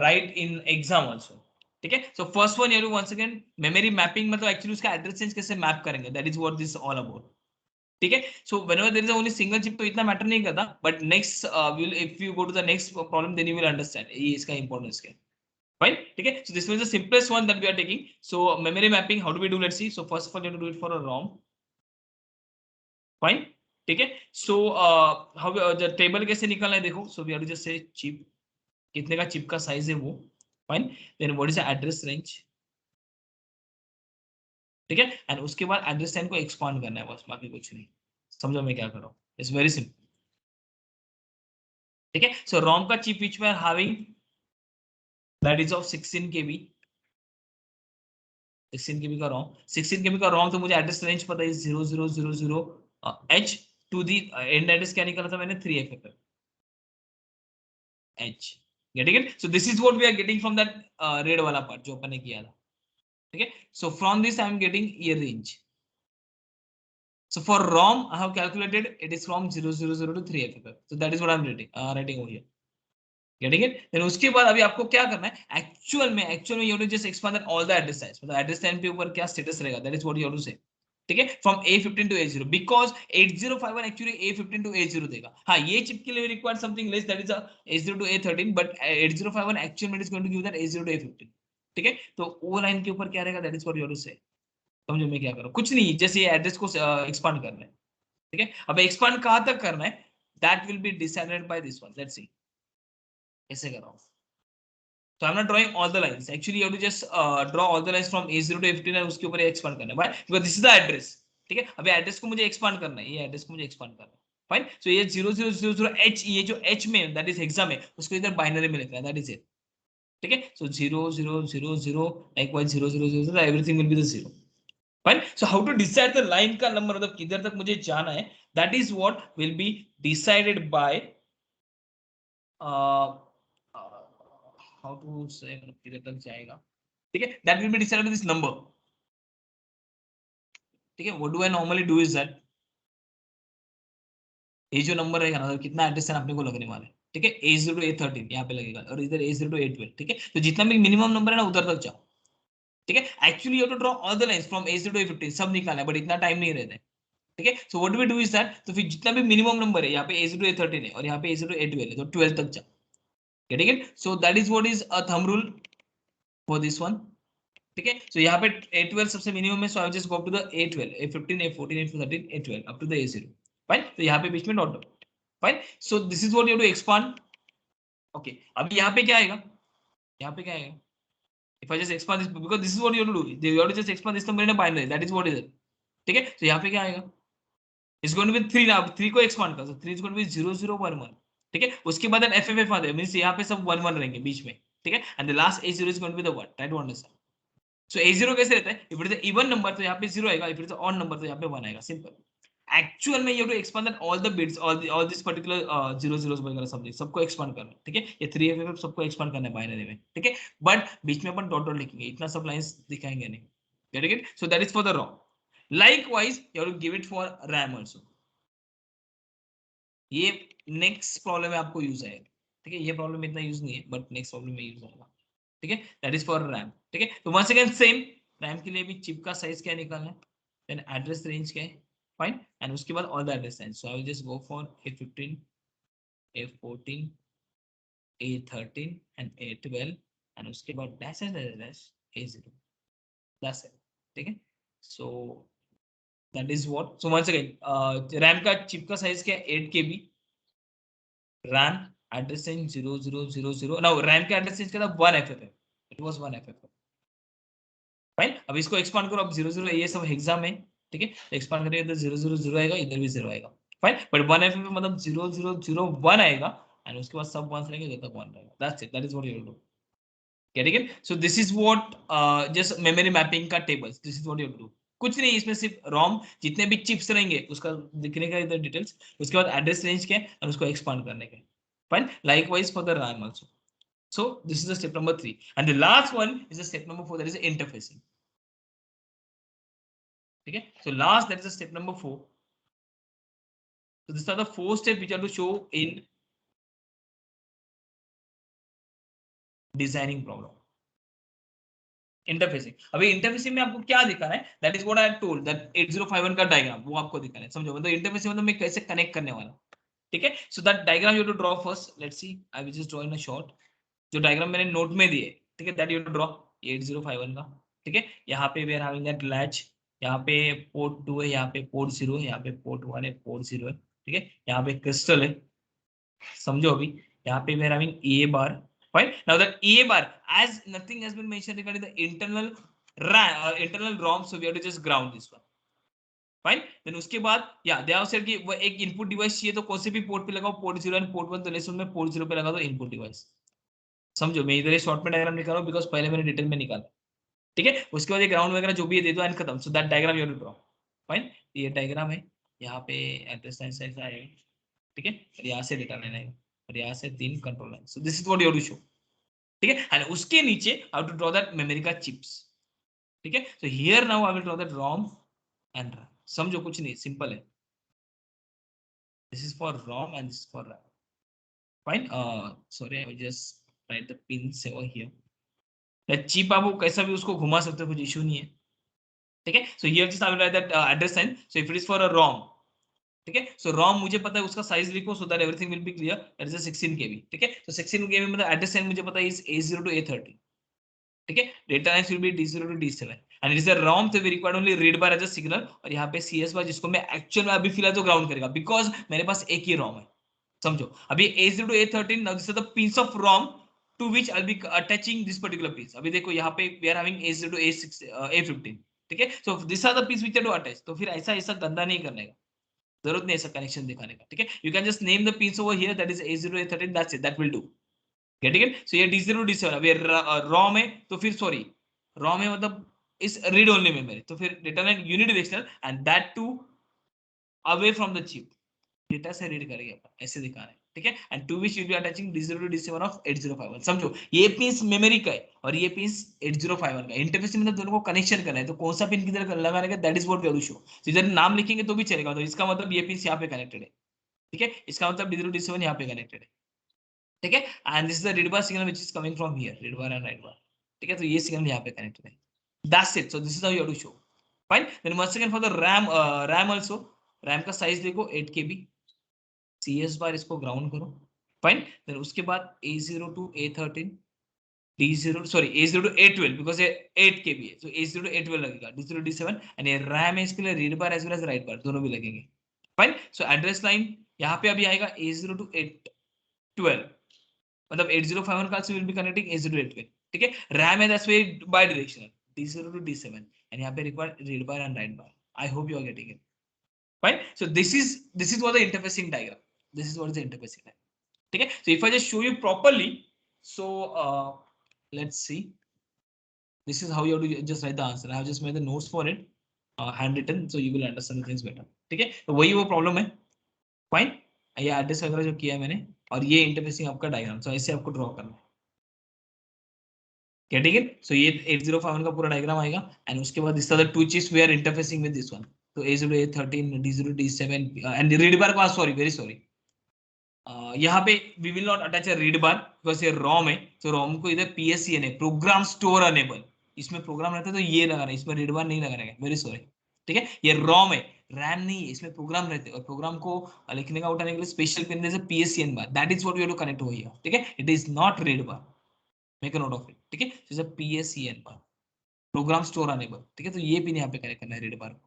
write in exam also. ठीक है. So first one you do once again memory mapping, मतलब एक्चुअली उसका एड्रेस रेंज कैसे मैप करेंगे, that is what this all about. ठीक है. So whenever there is only single chip तो इतना मैटर नहीं करता, but next will if you go to the next problem then you will understand ये इसका इंपॉर्टेंस क्या है. फाइन. ठीक है. So this was the simplest one that we are taking. So memory mapping how do we do, let's see. So first of all you have to do it for a ROM. Fine. ठीक है. So how the table कैसे निकालना है देखो. So we have to just say chip, कितने का chip का size है वो. Fine. Then what is the address range. ठीक है. एंड उसके बाद एड्रेस लाइन को एक्सपांड करना है, बस बाकी कुछ नहीं. समझो मैं क्या कर रहा हूँ. It's very simple. ठीक है. सो रोम का chip which we are having that is of 16 KB. 16 KB का रोम, 16 KB का रोम. तो मुझे एड्रेस रेंज पता है 0000 H to the end address क्या निकाला था मैंने 3FF H. Getting it. So this is what we are getting from that red वाला पार्ट जो अपन ने किया था. ठीक है. So from this I am getting ये range. So for ROM, I have calculated it is from 000 to 3FF. So that is what I'm writing over here. Getting it? Then उसके बाद अभी आपको क्या करना है एक्चुअल में you have to just expand all the address lines. मतलब address line पे ऊपर क्या status रहेगा, that is what you have to say. ठीक है. From A15 to A0 because 8051 actually A15 to A0 देगा. हाँ ये chip के लिए require something less, that is a A0 to A13, but 8051 actually is going to give that A0 to A15. ठीक है. तो वो लाइन के ऊपर क्या रहेगा, that is what you have to say. समझो मैं क्या करूँ, कुछ नहीं, जैसे ये एड्रेस को एक्सपांड करना है. ठीक है. अब एक्सपांड कहां तक करना है, that will be decided by this one. Let's see कैसे कर रहा हूं. So I'm not drawing all the lines. Actually, you have to just draw all the lines from A0 to A15 and उसके ऊपर एक्सपांड करना है. Why? Because this is the address. ठीक है. अभी एड्रेस को मुझे एक्सपांड करना है, ये एड्रेस को मुझे एक्सपांड करना है. फाइन. सो ये 0000H, ये जो H में दैट इज हेक्सा में, उसको इधर बाइनरी में लिखना है, दैट इज इट. ठीक है. सो 0000 likewise 0000 everything will be the 0. Fine. So how to decide the line का नंबर, मतलब किधर तक मुझे जाना है, that is what will be decided by how to say किधर तक जाएगा. ठीक है. That will be decided by this number. ठीक है. What do I normally do is that ये जो नंबर रहेगा ना, कितना एड्रेस अपने को लगने वाला है. ठीक है. A0 to A13 यहाँ पे लगेगा और इधर A0 to A12. ठीक है. तो जितना भी मिनिमम नंबर है ना उधर तक जाओ. ठीक है. Actually you have to draw all the lines from A0 to A15 सब निकालना है, बट इतना टाइम नहीं रहता है. ठीक है. So what we do is that, तो फिर जितना भी मिनिमम नंबर है, यहाँ पे A0 to A13 है और यहाँ पे A0 to A12 है, तो 12 तक जाओ. Getting it. So that is what is a thumb rule for this one. ठीक है. सो यहाँ पे A12 सबसे मिनिमम है, so I just go up to the A12 A15 A14 A13 A12 up to the A0. Fine. तो यहाँ पे बीच में dot. Fine. So this is what you have to expand. Okay. अब यहाँ पे क्या आएगा, यहाँ पे क्या आएगा, if I just expand this because this is what you have to do, you have to just expand this number in a binary, that is what is it. ठीक है. तो यहाँ पे क्या आएगा, इट्स गोइंग टू बी 3 ना, 3 को expand कर, 3 इज गोइंग टू बी 0011. ठीक है. उसके बाद FFF आते हैं, मींस यहाँ पे सब 1 1 रहेंगे बीच में. ठीक है. And the last A0 is going to be the 1. Try to understand. So A0 कैसे रहता है, if it is even number तो यहाँ पे 0 आएगा, if it is odd number तो यहाँ पे 1 आएगा. सिंपल. एक्चुअल में you have to expand all the bits, all this particular 00 वगैरह सब सबको एक्सपांड करना है. ठीक है. ये 3FF सबको एक्सपांड करना है बाइनरी में. ठीक है. बट बीच में अपन डॉट डॉट लिखेंगे, इतना सब लाइंस दिखाएंगे नहीं. Get it. So that is for the ROM. Likewise, you have to give it for RAM also. ये नेक्स्ट प्रॉब्लम में आपको यूज आएगा. ठीक है. ये प्रॉब्लम इतना यूज नहीं है, बट नेक्स्ट प्रॉब्लम में यूज आएगा. ठीक है. That is for RAM. ठीक है. तो वंस अगेन सेम रैम के लिए भी चिप का साइज क्या निकालना है, देन एड्रेस रेंज क्या है, फाइन, एंड उसके बाद all the address range. So I will just go for A15, A14, A13 and A12 and उसके बाद dash dash A0. That's it. ठीक है. So that is what. So once again RAM का chip का size क्या है, 8 KB. RAM address range 0000. Now RAM का address range क्या था, 1FFF. It was 1FFF. Fine. अब इसको एक्सपांड करो, अब 00 ये सब हेक्सा में. ठीक है. एक्सपांड करेंगे तो 000 आएगा, इधर भी 0 आएगा. फाइन. बट 1FFF मतलब 0001 आएगा एंड उसके बाद सब 1 रहेंगे, जब तक 1 रहेगा. That's it. That is what you will do. Getting it? So this is what just memory mapping का tables. This is what you do. कुछ नहीं, इसमें सिर्फ ROM जितने भी चिप्स रहेंगे उसका दिखने का इधर डिटेल्स, उसके बाद एड्रेस रेंज क्या है और उसको एक्सपांड करने का. Fine. Likewise for the RAM also. So this is the step number 3, and the last one is the step number 4, that is interfacing. Okay, so last, that is the step number 4. So these are the 4 steps which are to show in designing problem. Interfacing. अभी interfacing में आपको क्या दिखाना है, that is what I told, that 8051 का diagram वो आपको दिखाना है. समझो, मतलब इंटरफेसिंग मतलब मैं कैसे कनेक्ट करने वाला. ठीक है. So that diagram you to draw first. Let's see, I will just draw in a short. जो डायग्राम मैंने नोट में दिए, ठीक है, दैट यू टू ड्रॉ 8051 का. ठीक है. यहाँ पे we are having that latch, यहाँ पे पोर्ट 2 है, यहाँ पे पोर्ट 0 है, यहाँ पे पोर्ट 1 है, पोर्ट 0 है. ठीक है. यहाँ पे क्रिस्टल है. समझो अभी यहाँ पे we are having A bar. Fine. Now that A bar, as nothing has been mentioned regarding the internal RAM or internal ROM, so we have to just ground this one. Fine. Then उसके बाद या दे have said कि वो एक input device चाहिए तो कौन से भी पोर्ट पे लगाओ, पोर्ट 0 एंड पोर्ट 1. तो लेसन में पोर्ट 0 पे लगा दो इनपुट डिवाइस. समझो, मैं इधर शॉर्ट में डायग्राम निकाल रहा हूं बिकॉज़ पहले मैंने डिटेल में निकाला. ठीक है. उसके बाद ये ग्राउंड वगैरह जो भी है दे दो एंड खत्म. So that diagram you have to draw. Fine. ये डायग्राम है. यहाँ पे एड्रेस लाइन साइज आएगा. ठीक है. और यहाँ से डेटा लाइन आएगा और यहाँ से 3 control line. So this is what you have to show. ठीक है. एंड उसके नीचे how to draw that memory का चिप्स. ठीक है. So here now I will draw that ROM and RAM. समझो, कुछ नहीं, सिंपल है. This is for ROM and this is for RAM. Fine. Sorry, I will just write the pins over here. That chip आप वो कैसा भी उसको घुमा सकते हो, कुछ इशू नहीं है. ठीक है. So here just I will write that address sign. So if it is for a ROM, ठीक है. सो ROM मुझे पता है, उसका साइज लिखो so that everything will be clear. That is a 16 KB. ठीक है. तो 16 KB मतलब एड्रेस साइन मुझे पता है इज A0 to A13. ठीक है. Data lines will be D0 to D7 and it is a ROM, तो we required only read bar as a signal. और यहाँ पे CS बार जिसको मैं एक्चुअल में अभी फिलहाल तो ग्राउंड करेगा बिकॉज मेरे पास एक ही ROM है. समझो, अभी A0 to A13, now this is the pins of ROM to which I'll be attaching this particular piece. अभी देखो यहाँ पे we are having A0 to A6 A15. ठीक है. so these are the piece which are to attach. तो फिर ऐसा ऐसा गंदा नहीं करने का, जरूरत नहीं ऐसा कनेक्शन दिखाने का. ठीक है. You can just name the pins over here, that is A0 A13. That's it, that will do. Getting it. So ये D0 D7 अभी ROM है, तो फिर सॉरी ROM है मतलब इस रीड ओनली मेमोरी. तो फिर data line unidirectional and that too away from the chip. Data से रीड करेंगे अपन, ऐसे दिखाना है. ठीक है. And to which will be attaching D0 to D7 of 8051. समझो, ये पिंस मेमोरी का है और ये पिंस 8051 का. इंटरफेस में दोनों को कनेक्शन करना है, तो कौन सा पिन किधर लगाने का, that is what we have to show. तो इधर नाम लिखेंगे तो भी चलेगा, तो इसका मतलब ये पिंस यहाँ पे कनेक्टेड है. ठीक है. इसका मतलब D0 D7 यहाँ पे कनेक्टेड है. ठीक है. And this is the read bar signal which is coming from here, read bar and write bar. ठीक है. तो ये सिग्नल यहाँ पे कनेक्टेड है. That's it. So this is how you have to show. Fine. Then once again for the RAM also. RAM का size देखो 8 KB. CS बार इसको ग्राउंड करो. फाइन. देन उसके बाद A0 to A13, D0 sorry A0 to A12 because ये 8 KB है, so A0 to A12 लगेगा. D0 D7 and ये RAM है, इसके लिए read bar as well as write bar दोनों भी लगेंगे. फाइन. सो एड्रेस लाइन यहाँ पे अभी आएगा A0 to A12, मतलब 8051 का will be connecting A0 to A12. ठीक है. RAM है, that's very bidirectional, D0 to D7 and यहाँ पे required read bar and write bar. I hope you are getting it. Fine. So this is what the interfacing diagram. This is what is the interfacing diagram. Okay. So if I just show you properly, so let's see. This is how you have to just write the answer. I have just made the notes for it, handwritten, so you will understand the things better. Okay. तो वही वो problem है. Fine. ये address वगैरह जो किया है मैंने, और ये इंटरफेसिंग आपका डायग्राम. सो ऐसे आपको ड्रॉ करना है. Getting it? So ये 8051 का पूरा डायग्राम आएगा एंड उसके बाद इस तरह two chips we are interfacing with this one. तो A0 A13, D0 D7 and read bar का सॉरी वेरी सॉरी यहाँ पे we will not attach a read bar because ये ROM है. तो ROM को इधर PSEN है, प्रोग्राम स्टोर अनेबल. इसमें प्रोग्राम रहता है तो ये लगाना, इसमें रीड बार नहीं लगाना है, वेरी सॉरी। ठीक है, ये रोम है, रैम नहीं है, इसमें प्रोग्राम रहते हैं और प्रोग्राम को लिखने का उठाने के लिए स्पेशल पिन है PSEN bar, that is what we have to connect over here. ठीक है, it is not read bar, make a note of it. ठीक है, is a PSEN bar, program store enable. ठीक है, तो ये पिन यहाँ पे कनेक्ट करना है रीड बार को।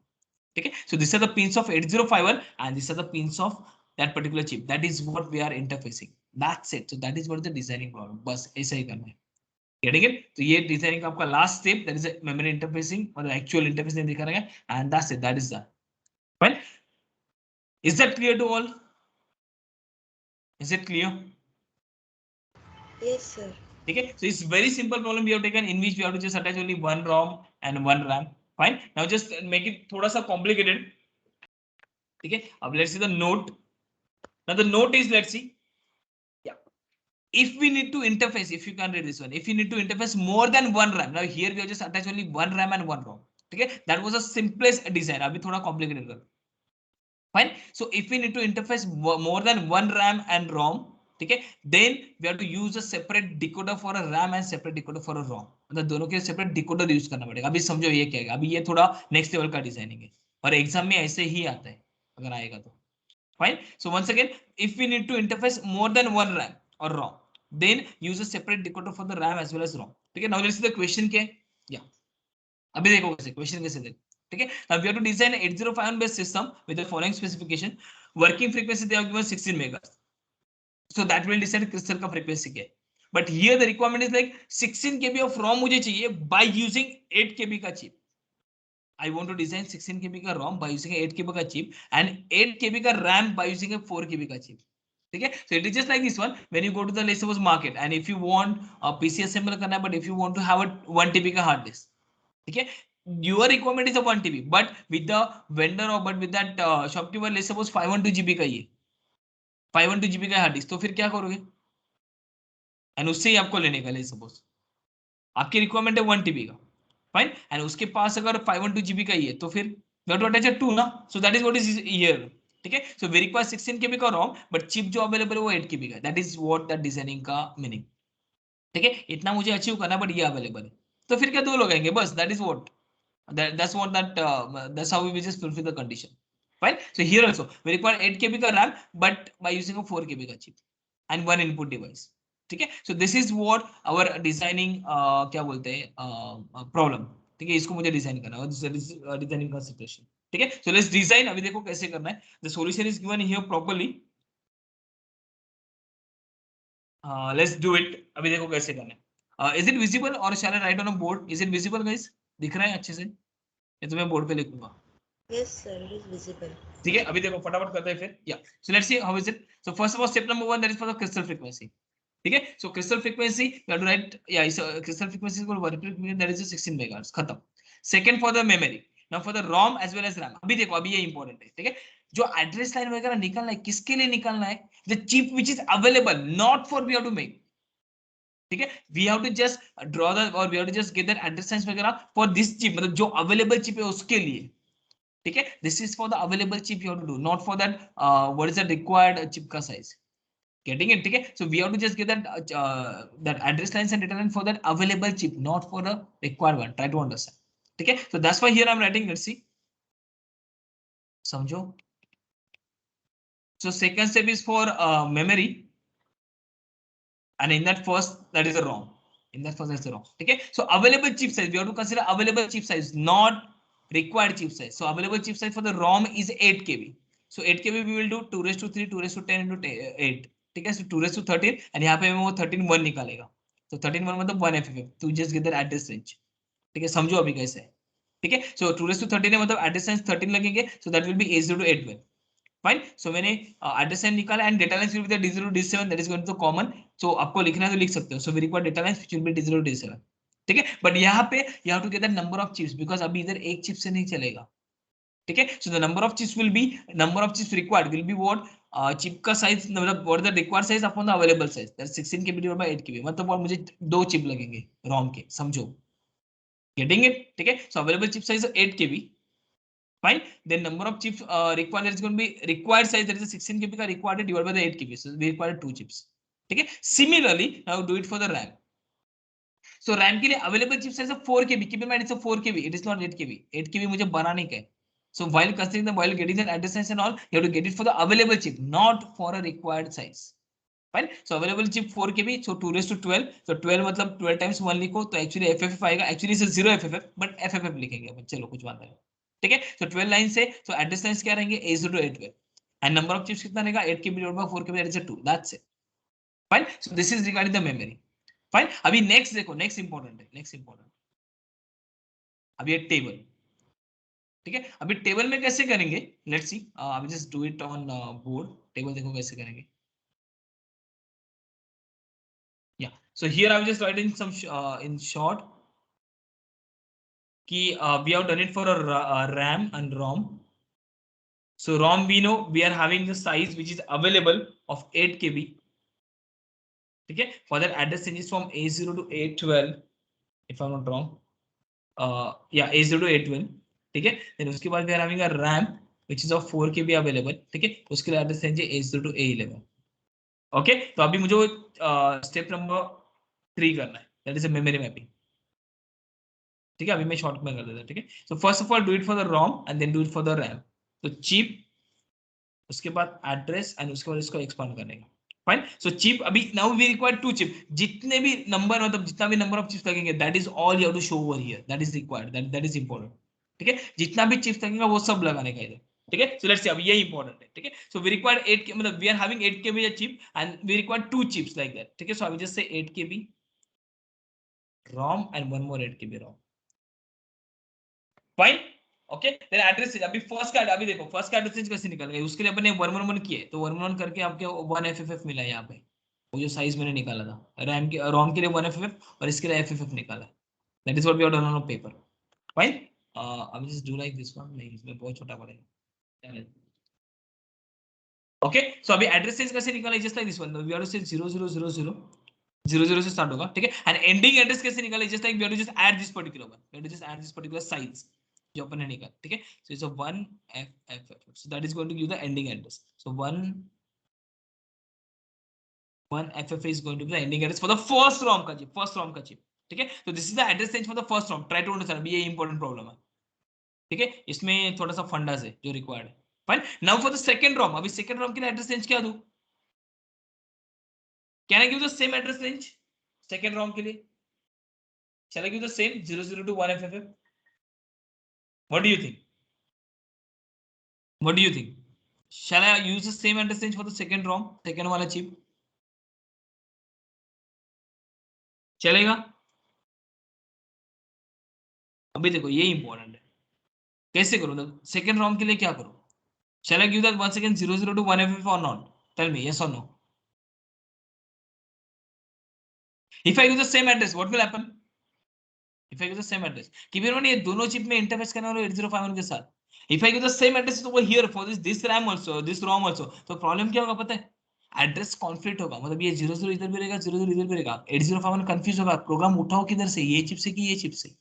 ठीक है, so these are the pins of 8051 and these are the pins of that particular chip, that is what we are interfacing, that's it, so that is what the designing problem, बस ऐसा ही करना है। getting it? तो ये designing का आपका last step, that is memory interfacing और actual interface नहीं दिखा रहा है, and that's it, that is that. Fine, is that clear to all? Is it clear? Yes, sir. ठीक है, so it's very simple problem we have taken in which we have to just attach only one ROM and one RAM. Fine, now just make it थोड़ा सा complicated. ठीक है, अब let's see the note. Now the note is, let's see, yeah, if we need to interface, if you can read this one, if you need to interface more than one RAM, now here we have just attached only one RAM and one ROM. ठीक है, that was the simplest design, अभी थोड़ा complicated कर। Fine, so if we need to interface more than one RAM and ROM, ठीक है, then we have to use a separate decoder for a RAM and separate decoder for a ROM, मतलब दोनों के separate decoder use करना पड़ेगा। अभी समझो ये क्या है, अभी ये थोड़ा नेक्स्ट लेवल का डिजाइनिंग है और एग्जाम में ऐसे ही आता है अगर आएगा तो। Fine, so once again, if we need to interface more than one RAM or ROM, then use a separate decoder for the RAM as well as ROM. ठीक है, now let's see the question क्या है। yeah, अभी देखो कैसे question कैसे देखो। ठीक है, now we have to design an 8051 based system with the following specification, working frequency they have given 16 megahertz, so that will decide crystal का frequency क्या है, but here the requirement is like 16 KB of ROM मुझे चाहिए by using 8 KB का chip। I want to design 16 KB का ROM by using 8 KB का chip and 8 KB का RAM by using a 4 KB का chip. ठीक है, so it is just like this one, when you go to the, let's suppose, market and if you want a PC assemble करना है, but if you want to have a 1 TB का hard disk, ठीक है, your requirement is a 1 TB, but with the vendor or but with that shopkeeper, let's suppose 512 GB का ये 512 GB का hard disc, तो फिर क्या करोगे, एंड उससे ही आपको लेने का, let's suppose आपकी रिक्वायरमेंट है 1 TB का, फाइन, एंड उसके पास अगर 512 GB का ही है तो फिर वी हैव टू अटैच 2 ना, सो that is what is here. ठीक है, सो वी रिक्वायर 16 KB का ROM, बट चिप जो अवेलेबल है वो 8 KB का, that is what the designing का मीनिंग। ठीक है, इतना मुझे अचीव करना है बट ये अवेलेबल है, तो फिर क्या दो लोग आएंगे बस, that is what that's what that's how we just fulfill the condition. Fine, so here also we require 8 KB का RAM but by using a 4 KB का chip and one input device. ठीक है, so this is what our designing क्या बोलते हैं problem. ठीक है, इसको मुझे डिजाइन करना है, डिजाइनिंग का सिचुएशन। ठीक है, so let's design, अभी देखो कैसे करना है। The solution is given here properly, let's do it। अभी देखो कैसे करना है। Is it visible or shall I write on a board? Is it visible guys? दिख रहा है अच्छे से, ये तो मैं बोर्ड पे लिखूंगा। Yes, sir. It is visible. ठीक है, अभी देखो फटाफट करते हैं फिर। Yeah so let's see how is it. So first of all step number 1, that is for the crystal frequency. ठीक है, so crystal frequency we have to write, yeah इस क्रिस्टल फ्रीक्वेंसी को वर्क दैट इज 16 मेगाहर्ट्ज, खत्म। Second for the memory, now for the ROM as well as RAM. अभी देखो अभी ये important है। ठीक है, जो एड्रेस लाइन वगैरह निकालना है किसके लिए निकालना है, the chip which is available, not for we have to make. ठीक है, we have to just draw the और we have to just get that address lines वगैरह फॉर दिस चिप, मतलब जो अवेलेबल चिप है उसके लिए। ठीक है, this is for the available chip you have to do, not for that what is the required chip का size. Getting it? ठीक है, so we have to just get that that address lines and data line for that available chip, not for the required one, try to understand. ठीक है, so that's why here I am writing, let's see, समझो। So second step is for memory and in that first that is a ROM, in that first that's a ROM. Okay, so available chip size, we have to consider available chip size, not required chip size. So available chip size for the ROM is 8 KB, so 8 KB we will do 2 raised to 3 2 raised to 10 into 8. ठीक है, so 2 raised to 13 and यहाँ पे वो 13 1 निकालेगा, तो 13 1 मतलब 1 FFF, तो just get that address range। ठीक है, समझो अभी कैसे है। ठीक है, so 2 raised to 13 है मतलब address range 13 लगेंगे, so that will be A0 to A12। Fine, so मैंने एड्रेस लाइन निकाला and data lines will be the D0 D7, that is going to common. सो आपको लिखना है तो लिख सकते हो, so we require data lines which will be D0 D7। ठीक है, बट यहाँ पे you have to get the number of chips, because अभी इधर एक चिप से नहीं चलेगा। ठीक है, so the number of chips will B, number of chips required will be what chip का साइज, मतलब what the required size upon the available size, that 16 KB divide by 8 KB, मतलब और मुझे दो चिप लगेंगे रोम के, समझो। Getting it? ठीक है, सो available chip size 8 KB। Fine. Then number of chips required, there is going to be required size, that is a 16 KB ka required divided by the 8 KB. So we require 2 chips. Okay. Similarly, now do it for the RAM. So RAM के लिए available chip size of 4 KB. Keep in mind it's a 4 KB. It is not 8 KB. 8 KB मुझे बनाने का है. So while considering the while getting that address size and all, you have to get it for the available chip, not for a required size. Fine. So available chip 4 KB. So 2 raised to 12. So 12 मतलब 12 times 1 लिखो तो actually FFF आएगा. Actually it's 0 FFF, but FFF लिखेंगे अपन. चलो कुछ बात नहीं. ठीक है. So 12 लाइन से so address lines क्या रहेंगे? A0 to A12. And number of chips कितना रहेगा? 8 KB divided by 4 KB. That is a 2. That's it. Fine. So this is regarding the memory. Fine. अभी next देखो. Next important है. Next important. अभी एक table. ठीक है. अभी टेबल में कैसे करेंगे? Let's see. अभी just do it on board. Table देखो कैसे करेंगे. Yeah. So here I will just write in some in short. Key we have done it for a RAM and ROM. So ROM we know we are having the size which is available of 8 KB. Okay. For that address changes from A0 to A12, if I'm not wrong. Yeah, A0 to A12. ठीक है. Then उसके बाद we are having a RAM which is of 4 KB available. ठीक है. उसके लिए address change A0 to A11. Okay. तो अभी मुझे step number 3 करना है. That is a memory mapping. ठीक है. अभी मैं शॉर्ट में कर देता. ठीक है. So first of all do it for the ROM and then do it for the RAM. तो chip उसके बाद एड्रेस एंड उसके बाद इसको एक्सपांड करने का. फाइन. सो चिप अभी नाउ वी रिक्वायर 2 चिप. जितने भी नंबर मतलब जितना भी नंबर ऑफ चिप्स लगेंगे that is all you have to show over here. That is required. That is important. ठीक है. जितना भी चिप्स लगेगा वो सब लगाने का इधर. ठीक है. सो लेट्स सी. अब ये इंपॉर्टेंट है. ठीक है. सो वी रिक्वायर 8 मतलब we are having 8 KB chip and we require 2 chips like that. ठीक है. So I will just say 8 KB ROM and one more 8 KB ROM. Fine. Okay. Then address change. अभी first का अभी देखो first का address change कैसे निकल गया. उसके लिए अपने 111 किए तो 111 करके आपके 1 FFF मिला यहाँ पे. वो जो साइज मैंने निकाला था रैम के ROM के लिए 1 FFF और इसके लिए FFF निकाला. That is what we have done on paper. Fine. अब just do like this one. नहीं इसमें बहुत छोटा पड़ेगा. ओके. सो अभी एड्रेस चेंज कैसे निकाला. Just like this one. We have to say 0000 से स्टार्ट होगा. ठीक है. एंड एंडिंग एड्रेस कैसे निकाला. Just like we have to just add this particular one. We have to just add this particular size जो अपन ने निकाला. ठीक है. So it's 1 FFF. So that is going to give the ending address. So 1 FFF is going to be the ending address for the first ROM का chip. First ROM का chip. ठीक है. So this is the address range for the first ROM. Try to understand. अभी ये important problem है. ठीक है. इसमें थोड़ा सा फंडास है जो रिक्वायर्ड है. Fine. Now for the second ROM. अभी सेकंड ROM के लिए एड्रेस रेंज क्या दूं. Can I give the same address range second ROM के लिए. Shall I give the same 00 to 1 FFF? What do you think? What do you think? Shall I use the same address range for the second ROM, second वाला chip? चलेगा. अभी देखो ये important है. कैसे करूं. सेकंड ROM के लिए क्या करूं. Shall I give that once again 00 to 1 FFF or not? Tell me yes or no. If I use the same address, what will happen? If I use the same address, keep in mind ये दोनों chip में interface करने वाले 8051 के साथ. If I give the same address over here for this RAM also, this ROM also, तो problem क्या होगा पता है. एड्रेस कॉन्फ्लिक्ट होगा. मतलब ये 00 इधर भी रहेगा 00 इधर भी रहेगा. 8051 कंफ्यूज होगा. प्रोग्राम उठाओ किधर से. ये चिप से कि ये चिप से.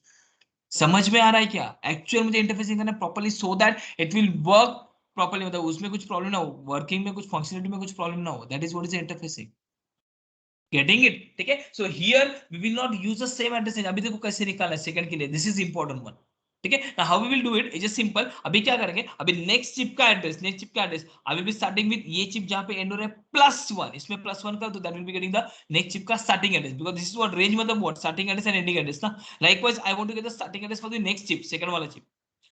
समझ में आ रहा है क्या. एक्चुअल मुझे इंटरफेसिंग करना properly so that it will work properly. मतलब उसमें कुछ प्रॉब्लम ना हो. वर्किंग में कुछ फंक्शनलिटी में कुछ प्रॉब्लम ना हो. That is what is interfacing. Getting it. ठीक है. So here we will not use the same address. अभी देखो कैसे निकालना है सेकंड के लिए. This is important one. ठीक है. Now how we will do it is just simple. अभी क्या करेंगे. अभी नेक्स्ट चिप का एड्रेस. नेक्स्ट चिप का address I will be starting with ये चिप जहां पे एंड हो रहा है +1. इसमें +1 कर तो that will be getting the next chip का starting address. because this is what range मतलब what starting address and ending address ना. Likewise I want to get the starting address for the next chip, second वाला chip.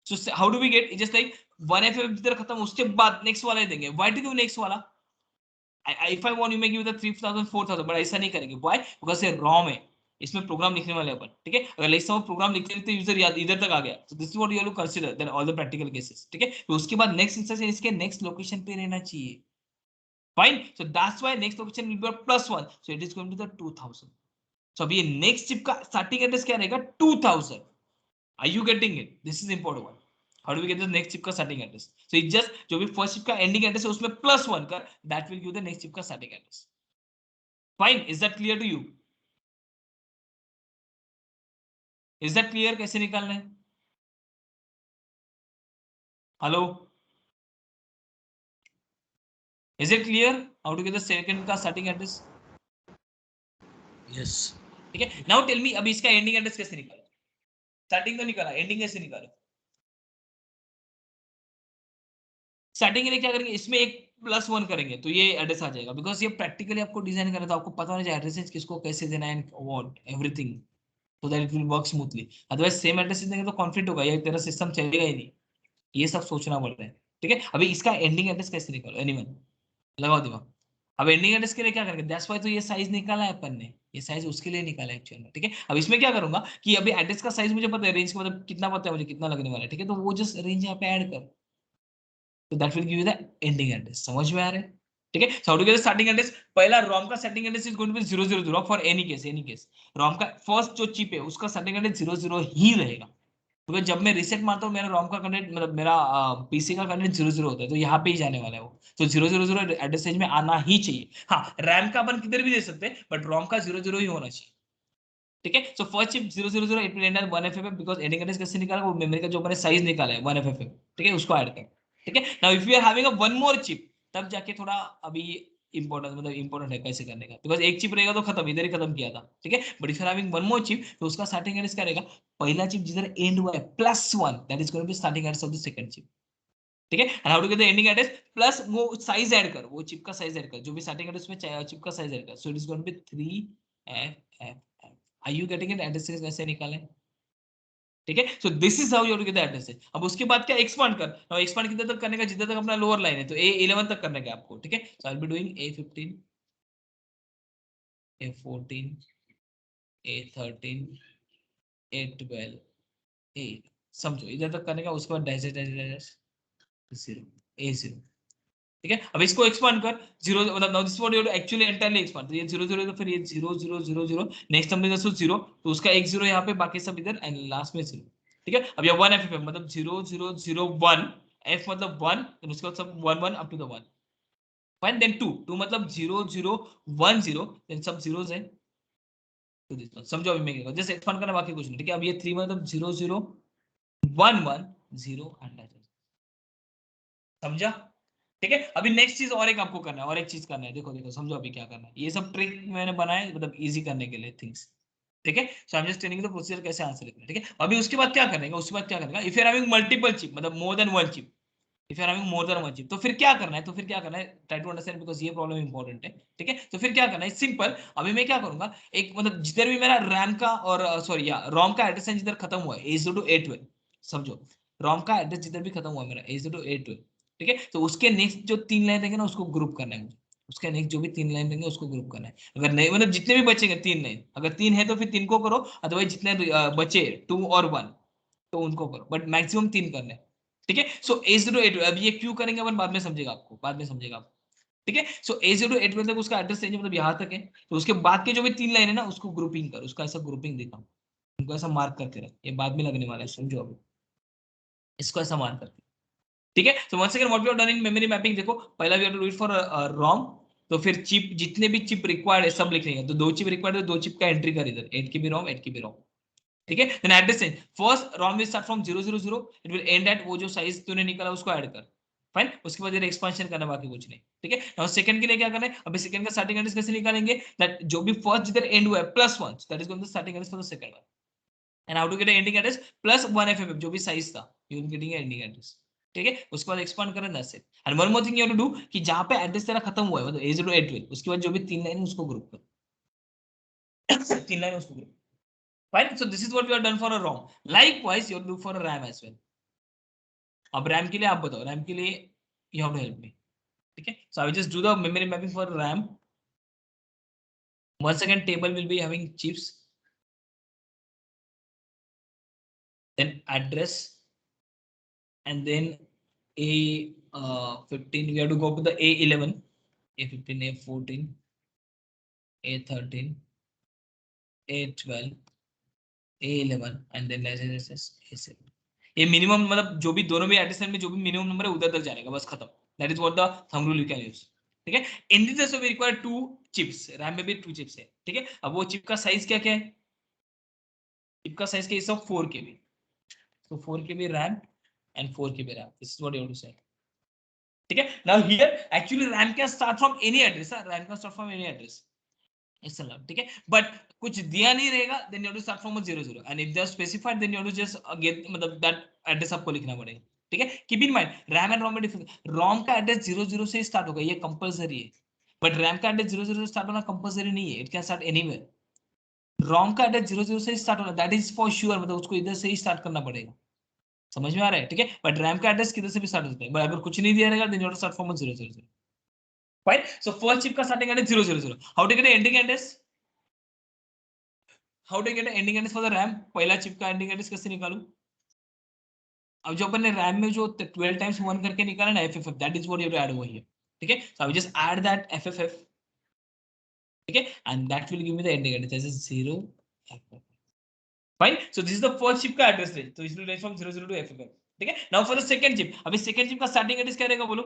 So how do we get. It's just like 1 FFF जिधर खत्म उसके बाद next वाला देंगे. Why to give next वाला. If I want you may give the 3000 4000 but ऐसा नहीं करेंगे. Why? Because ये ROM है. इसमें प्रोग्राम लिखने वाले अपन. ठीक है. अगर लाइक सब प्रोग्राम लिखते लिखते यूजर याद इधर तक आ गया so this is what you have to consider then all the practical cases. ठीक है. तो उसके बाद नेक्स्ट इंस्टेंस इसके नेक्स्ट लोकेशन पे रहना चाहिए. Fine. So that's why next location will be +1. So it is going to the 2000. So अभी ये नेक्स्ट चिप का स्टार्टिंग एड्रेस क्या रहेगा 2000. Are you getting it? This is important one. How do we get the next chip का starting address? So it just जो भी first chip का ending address है उसमें +1 का that will give the next chip का starting address. Fine. Is that clear to you? Is that clear? कैसे निकालना है. Hello. Is it clear how to get the second का starting address? Yes. ठीक है, नाउ टेल मी अभी इसका ending address कैसे निकालो? स्टार्टिंग तो निकाला, एंडिंग कैसे निकालो? स्टार्टिंग के लिए क्या करेंगे, इसमें एक +1 करेंगे तो ये एड्रेस आ जाएगा, बिकॉज ये प्रैक्टिकली आपको डिजाइन करना था, आपको पता होना चाहिए एड्रेसेस किसको कैसे देना है, what everything, so that it will work smoothly. Otherwise same address देंगे तो कॉन्फ्लिक्ट होगा, ये तेरा सिस्टम चलेगा ही नहीं, ये सब सोचना पड़ रहा है। ठीक है, अभी इसका एंडिंग एड्रेस कैसे निकालो, एनीवन लगाओ दिमाग। अब एंडिंग एड्रेस के लिए क्या करेंगे, दैट्स व्हाई तो ये साइज निकाला है अपन ने, ये साइज उसके लिए निकाला है एक्चुअल में। ठीक है, अब इसमें क्या करूंगा कि अभी एड्रेस का साइज मुझे पता है, रेंज का मतलब कितना पता है मुझे, कितना लगने वाला है। ठीक है, तो वो जस्ट रेंज यहाँ पे ऐड कर, तो that will give you the ending address. समझ में आ रहा है? ठीक है, so how to get the starting address, पहला रॉम का starting address is going to be 000 for any case ROM का फर्स्ट जो चिप है उसका स्टार्टिंग एड्रेस 00 ही रहेगा, क्योंकि जब मैं रीसेट मारता हूँ मेरा रॉम का कंटेंट मतलब मेरा पीसी का कंटेंट 00 होता है, तो यहाँ पे ही जाने वाला है वो, तो 000 एड्रेस रेंज में आना ही चाहिए। हाँ, रैम का अपन किधर भी दे सकते हैं, बट रॉम का 00 ही होना चाहिए। ठीक है, so first chip 000 it will end at 1FFF, because ending address कैसे निकाला, वो मेमोरी का जो मैंने साइज निकाला है 1FFF। ठीक है, उसको ऐड कर। ठीक है, now if you are having a one more chip, तब जाके थोड़ा अभी इंपॉर्टेंट मतलब इंपॉर्टेंट है कैसे करने का, बिकॉज एक चिप रहेगा तो खत्म, इधर ही खत्म किया था। ठीक है, but if you are having one more chip तो उसका स्टार्टिंग एड्रेस क्या रहेगा, पहला चिप जिधर एंड हुआ है +1, that is going to be starting address of the second chip. ठीक है, and how to get the ending address, plus वो साइज ऐड कर, वो चिप का साइज ऐड कर, जो भी स्टार्टिंग एड्रेस में चिप का साइज ऐड कर, so it is going to be 3FF। Are you getting it, address कैसे निकालें? ठीक है, so this is how you to get the address. अब उसके बाद क्या, एक्सपांड कर, नाउ एक्सपांड कितने तक करने का, जितने तक अपना लोअर लाइन है, तो A11 तक करने का आपको। ठीक है, so I will be doing A15, A14, A13, A12, A, समझो इधर तक करने का, उसके बाद डैश डैश डैश 0, A0। ठीक है, अब इसको एक्सपांड कर, 0 मतलब now this what you actually entirely expand, तो ये 0 0 तो फिर ये 0 0 0 0, नेक्स्ट हमने जैसे 0, तो उसका एक 0 यहाँ पे, बाकी सब इधर, एंड लास्ट में 0। ठीक है, अब ये 1FF मतलब 0 0 0 1, F मतलब 1, देन उसके बाद सब 1 1 up to the 1, fine, then 2 2 मतलब 0 0 1 0, देन सब जीरोस है तो दिस वन। समझो अभी मैं क्या करूं, जैसे एक्सपांड करना, बाकी कुछ नहीं। ठीक है, अब ये 3 मतलब 0 0 1 1 0 अंडर, समझा? ठीक है, अभी नेक्स्ट चीज और एक आपको करना है, और एक चीज करना है, देखो देखो समझो अभी क्या करना है, ये सब ट्रिक मैंने बनाए मतलब इजी करने के लिए थिंग्स। ठीक है, so I am just telling the procedure कैसे आंसर लिखना है। ठीक है, अभी उसके बाद क्या करने का, उसके बाद क्या करने का, if you are having multiple chip मतलब more than one chip, if you are having more than one chip, तो फिर क्या करना है, तो फिर क्या करना है, ट्राई टू अंडरस्टैंड बिकॉज ये प्रॉब्लम इंपॉर्टेंट है। ठीक है, तो फिर क्या करना है, सिंपल, अभी मैं क्या करूंगा, एक मतलब जिधर भी मेरा रैम का और सॉरी या रोम का एड्रेस है जिधर खत्म हुआ है A0 to A12, समझो रोम का एड्रेस जिधर भी खत्म हुआ है मेरा A0 to A12, ठीक है, तो उसके नेक्स्ट जो 3 लाइन रहेंगे ना उसको ग्रुप करना है मुझे, उसके नेक्स्ट जो भी 3 लाइन रहेंगे उसको ग्रुप करना है। अगर नहीं मतलब जितने भी बचेंगे 3 लाइन, अगर 3 है तो फिर 3 को करो, अदरवाइज जितने बचे 2 और 1 तो उनको करो, बट मैक्सिमम 3 करने हैं। ठीक है, सो A0 to A12, अब ये क्यों करेंगे अपन बाद में समझेगा, आपको बाद में समझेगा आप। ठीक है, सो A0 to A12 तक उसका एड्रेस रेंज मतलब यहाँ तक है, तो उसके बाद के जो भी 3 लाइन है ना उसको ग्रुपिंग कर, उसका ऐसा ग्रुपिंग दिखा, उनको ऐसा मार्क करके रख, ये बाद में लगने वाला है, समझो अभी इसको ऐसा मार्क करके। ठीक है, so once again what we have done in memory mapping, देखो पहला we have to do it for ROM, तो फिर चिप जितने भी चिप रिक्वायर्ड है सब लिख लेंगे, तो 2 चिप रिक्वायर्ड है, 2 चिप का एंट्री कर इधर, 8 KB रोम 8 KB रोम। ठीक है, then address change, first ROM will start from 0 0 0, it will end at वो जो साइज तूने निकाला उसको ऐड कर, फाइन, उसके बाद ये एक्सपेंशन करना, बाकी कुछ नहीं। ठीक है, नाउ सेकंड के लिए क्या करना है, अभी सेकंड का स्टार्टिंग एड्रेस कैसे निकालेंगे, दैट जो भी फर्स्ट जिधर एंड हुआ है +1, that is going to starting address for the second one, and how to get ending address +1FFF जो भी साइज था, you will getting ending address. ठीक है, उसके बाद एक्सपांड करना, that's it. And one more thing you have to do कि जहां पे एड्रेस तेरा खत्म हुआ है मतलब A0 to A12, उसके बाद जो भी 3 लाइन है उसको ग्रुप कर 3 लाइन उसको group, fine, so this is what we have done for a ROM. Likewise you have to do for a RAM as well. अब RAM के लिए आप बताओ, RAM के लिए you have to help me. ठीक है, so I will just do the memory mapping for RAM. Once again table will be having chips, then address, and then A15 we have to go to the A11, A15, A14, A13, A12, A11 and then A7। ये minimum मतलब जो भी दोनों भी addition में जो भी minimum number है उधर तक जाने का, बस खत्म। That is what the thumb rule you can use. ठीक है, in this case we require 2 chips, RAM में भी 2 चिप्स है। ठीक है, अब वो चिप का साइज क्या क्या है, चिप का साइज के हिसाब 4 KB, तो 4 KB RAM and 4 KB RAM, this is what you have to say. ठीक है, now here actually RAM can start from any address, RAM can start from any address, SLR, ठीक है, but कुछ दिया नहीं रहेगा, then you have to start from 00 and if they are specified then you have to just get, मतलब that address आपको लिखना पड़ेगा, ठीक है। Keep in mind RAM and रोम में डिफरेंस, रोम का एड्रेस 00 से स्टार्ट होगा, ये कंपलसरी है, बट रैम का एड्रेस 00 से स्टार्ट होना कंपलसरी नहीं है, इट कैन स्टार्ट एनीवेयर। रोम का एड्रेस 00 से स्टार्ट होना, दैट इज फॉर श्योर, मतलब उसको इधर से ही स्टार्ट करना पड़ेगा, समझ में आ रहा है, ठीक है। बट रैम का एड्रेस किधर से भी स्टार्ट होता है, बट अगर कुछ नहीं दिया रहेगा then you have to start from 000, fine. So first chip का starting address 000, how to get ending address, how to get ending address for the RAM, पहला चिप का एंडिंग एड्रेस कैसे निकालूं। अब जो अपन ने रैम में जो 12 टाइम्स 1 करके निकाला ना FFF, that is what you have to add over here, ठीक है। So I will just add that FFF, ठीक है, and that will give me the ending address as 0 FFF, fine. So this is the first chip का address range, तो it will range from 00 to FFF, ठीक है। Now for the second chip, अभी second chip का starting address क्या रहेगा बोलो,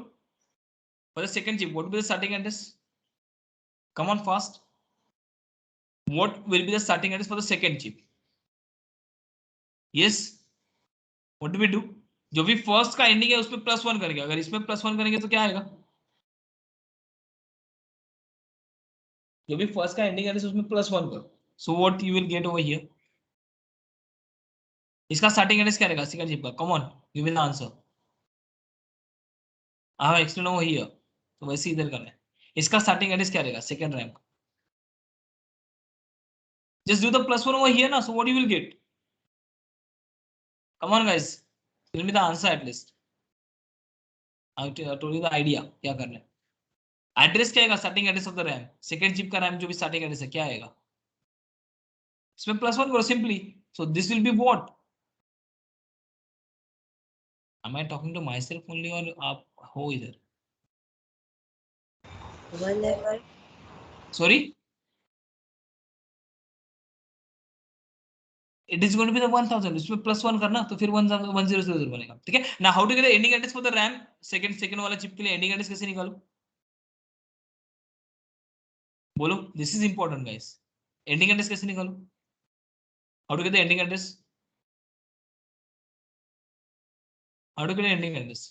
for the second chip what will be the starting address, come on fast, what will be the starting address for the second chip, yes, what do we do, जो भी first का ending है उसमें +1 करेंगे, अगर इसमें +1 करेंगे तो क्या आएगा, जो भी फर्स्ट का एंडिंग एड्रेस उसमें +1 करो, so what you will get over here, इसका स्टार्टिंग एड्रेस क्या रहेगा सेकंड चिप का, come on give me the answer, I have explain over here, तो वैसे इधर करना है, इसका स्टार्टिंग एड्रेस क्या रहेगा सेकंड रैम का, just do the +1 over here ना, so what you will get, come on guys, tell me the answer at least, I told you the idea क्या करना है, एड्रेस क्या आएगा starting address of the RAM, second chip का RAM जो भी starting address है क्या आएगा, इसमें +1 करो simply, so this will be what, am I talking to myself only or आप हो इधर, 1F, sorry, it is going to be the 1000, इसमें +1 करना तो फिर 1000 बनेगा, ठीक है ना। How to get the ending address for the RAM, second वाला चिप के लिए एंडिंग एड्रेस कैसे निकालूं, बोलो, this is important guys, ending address कैसे निकालूं, how to get the ending address, how to get ending address,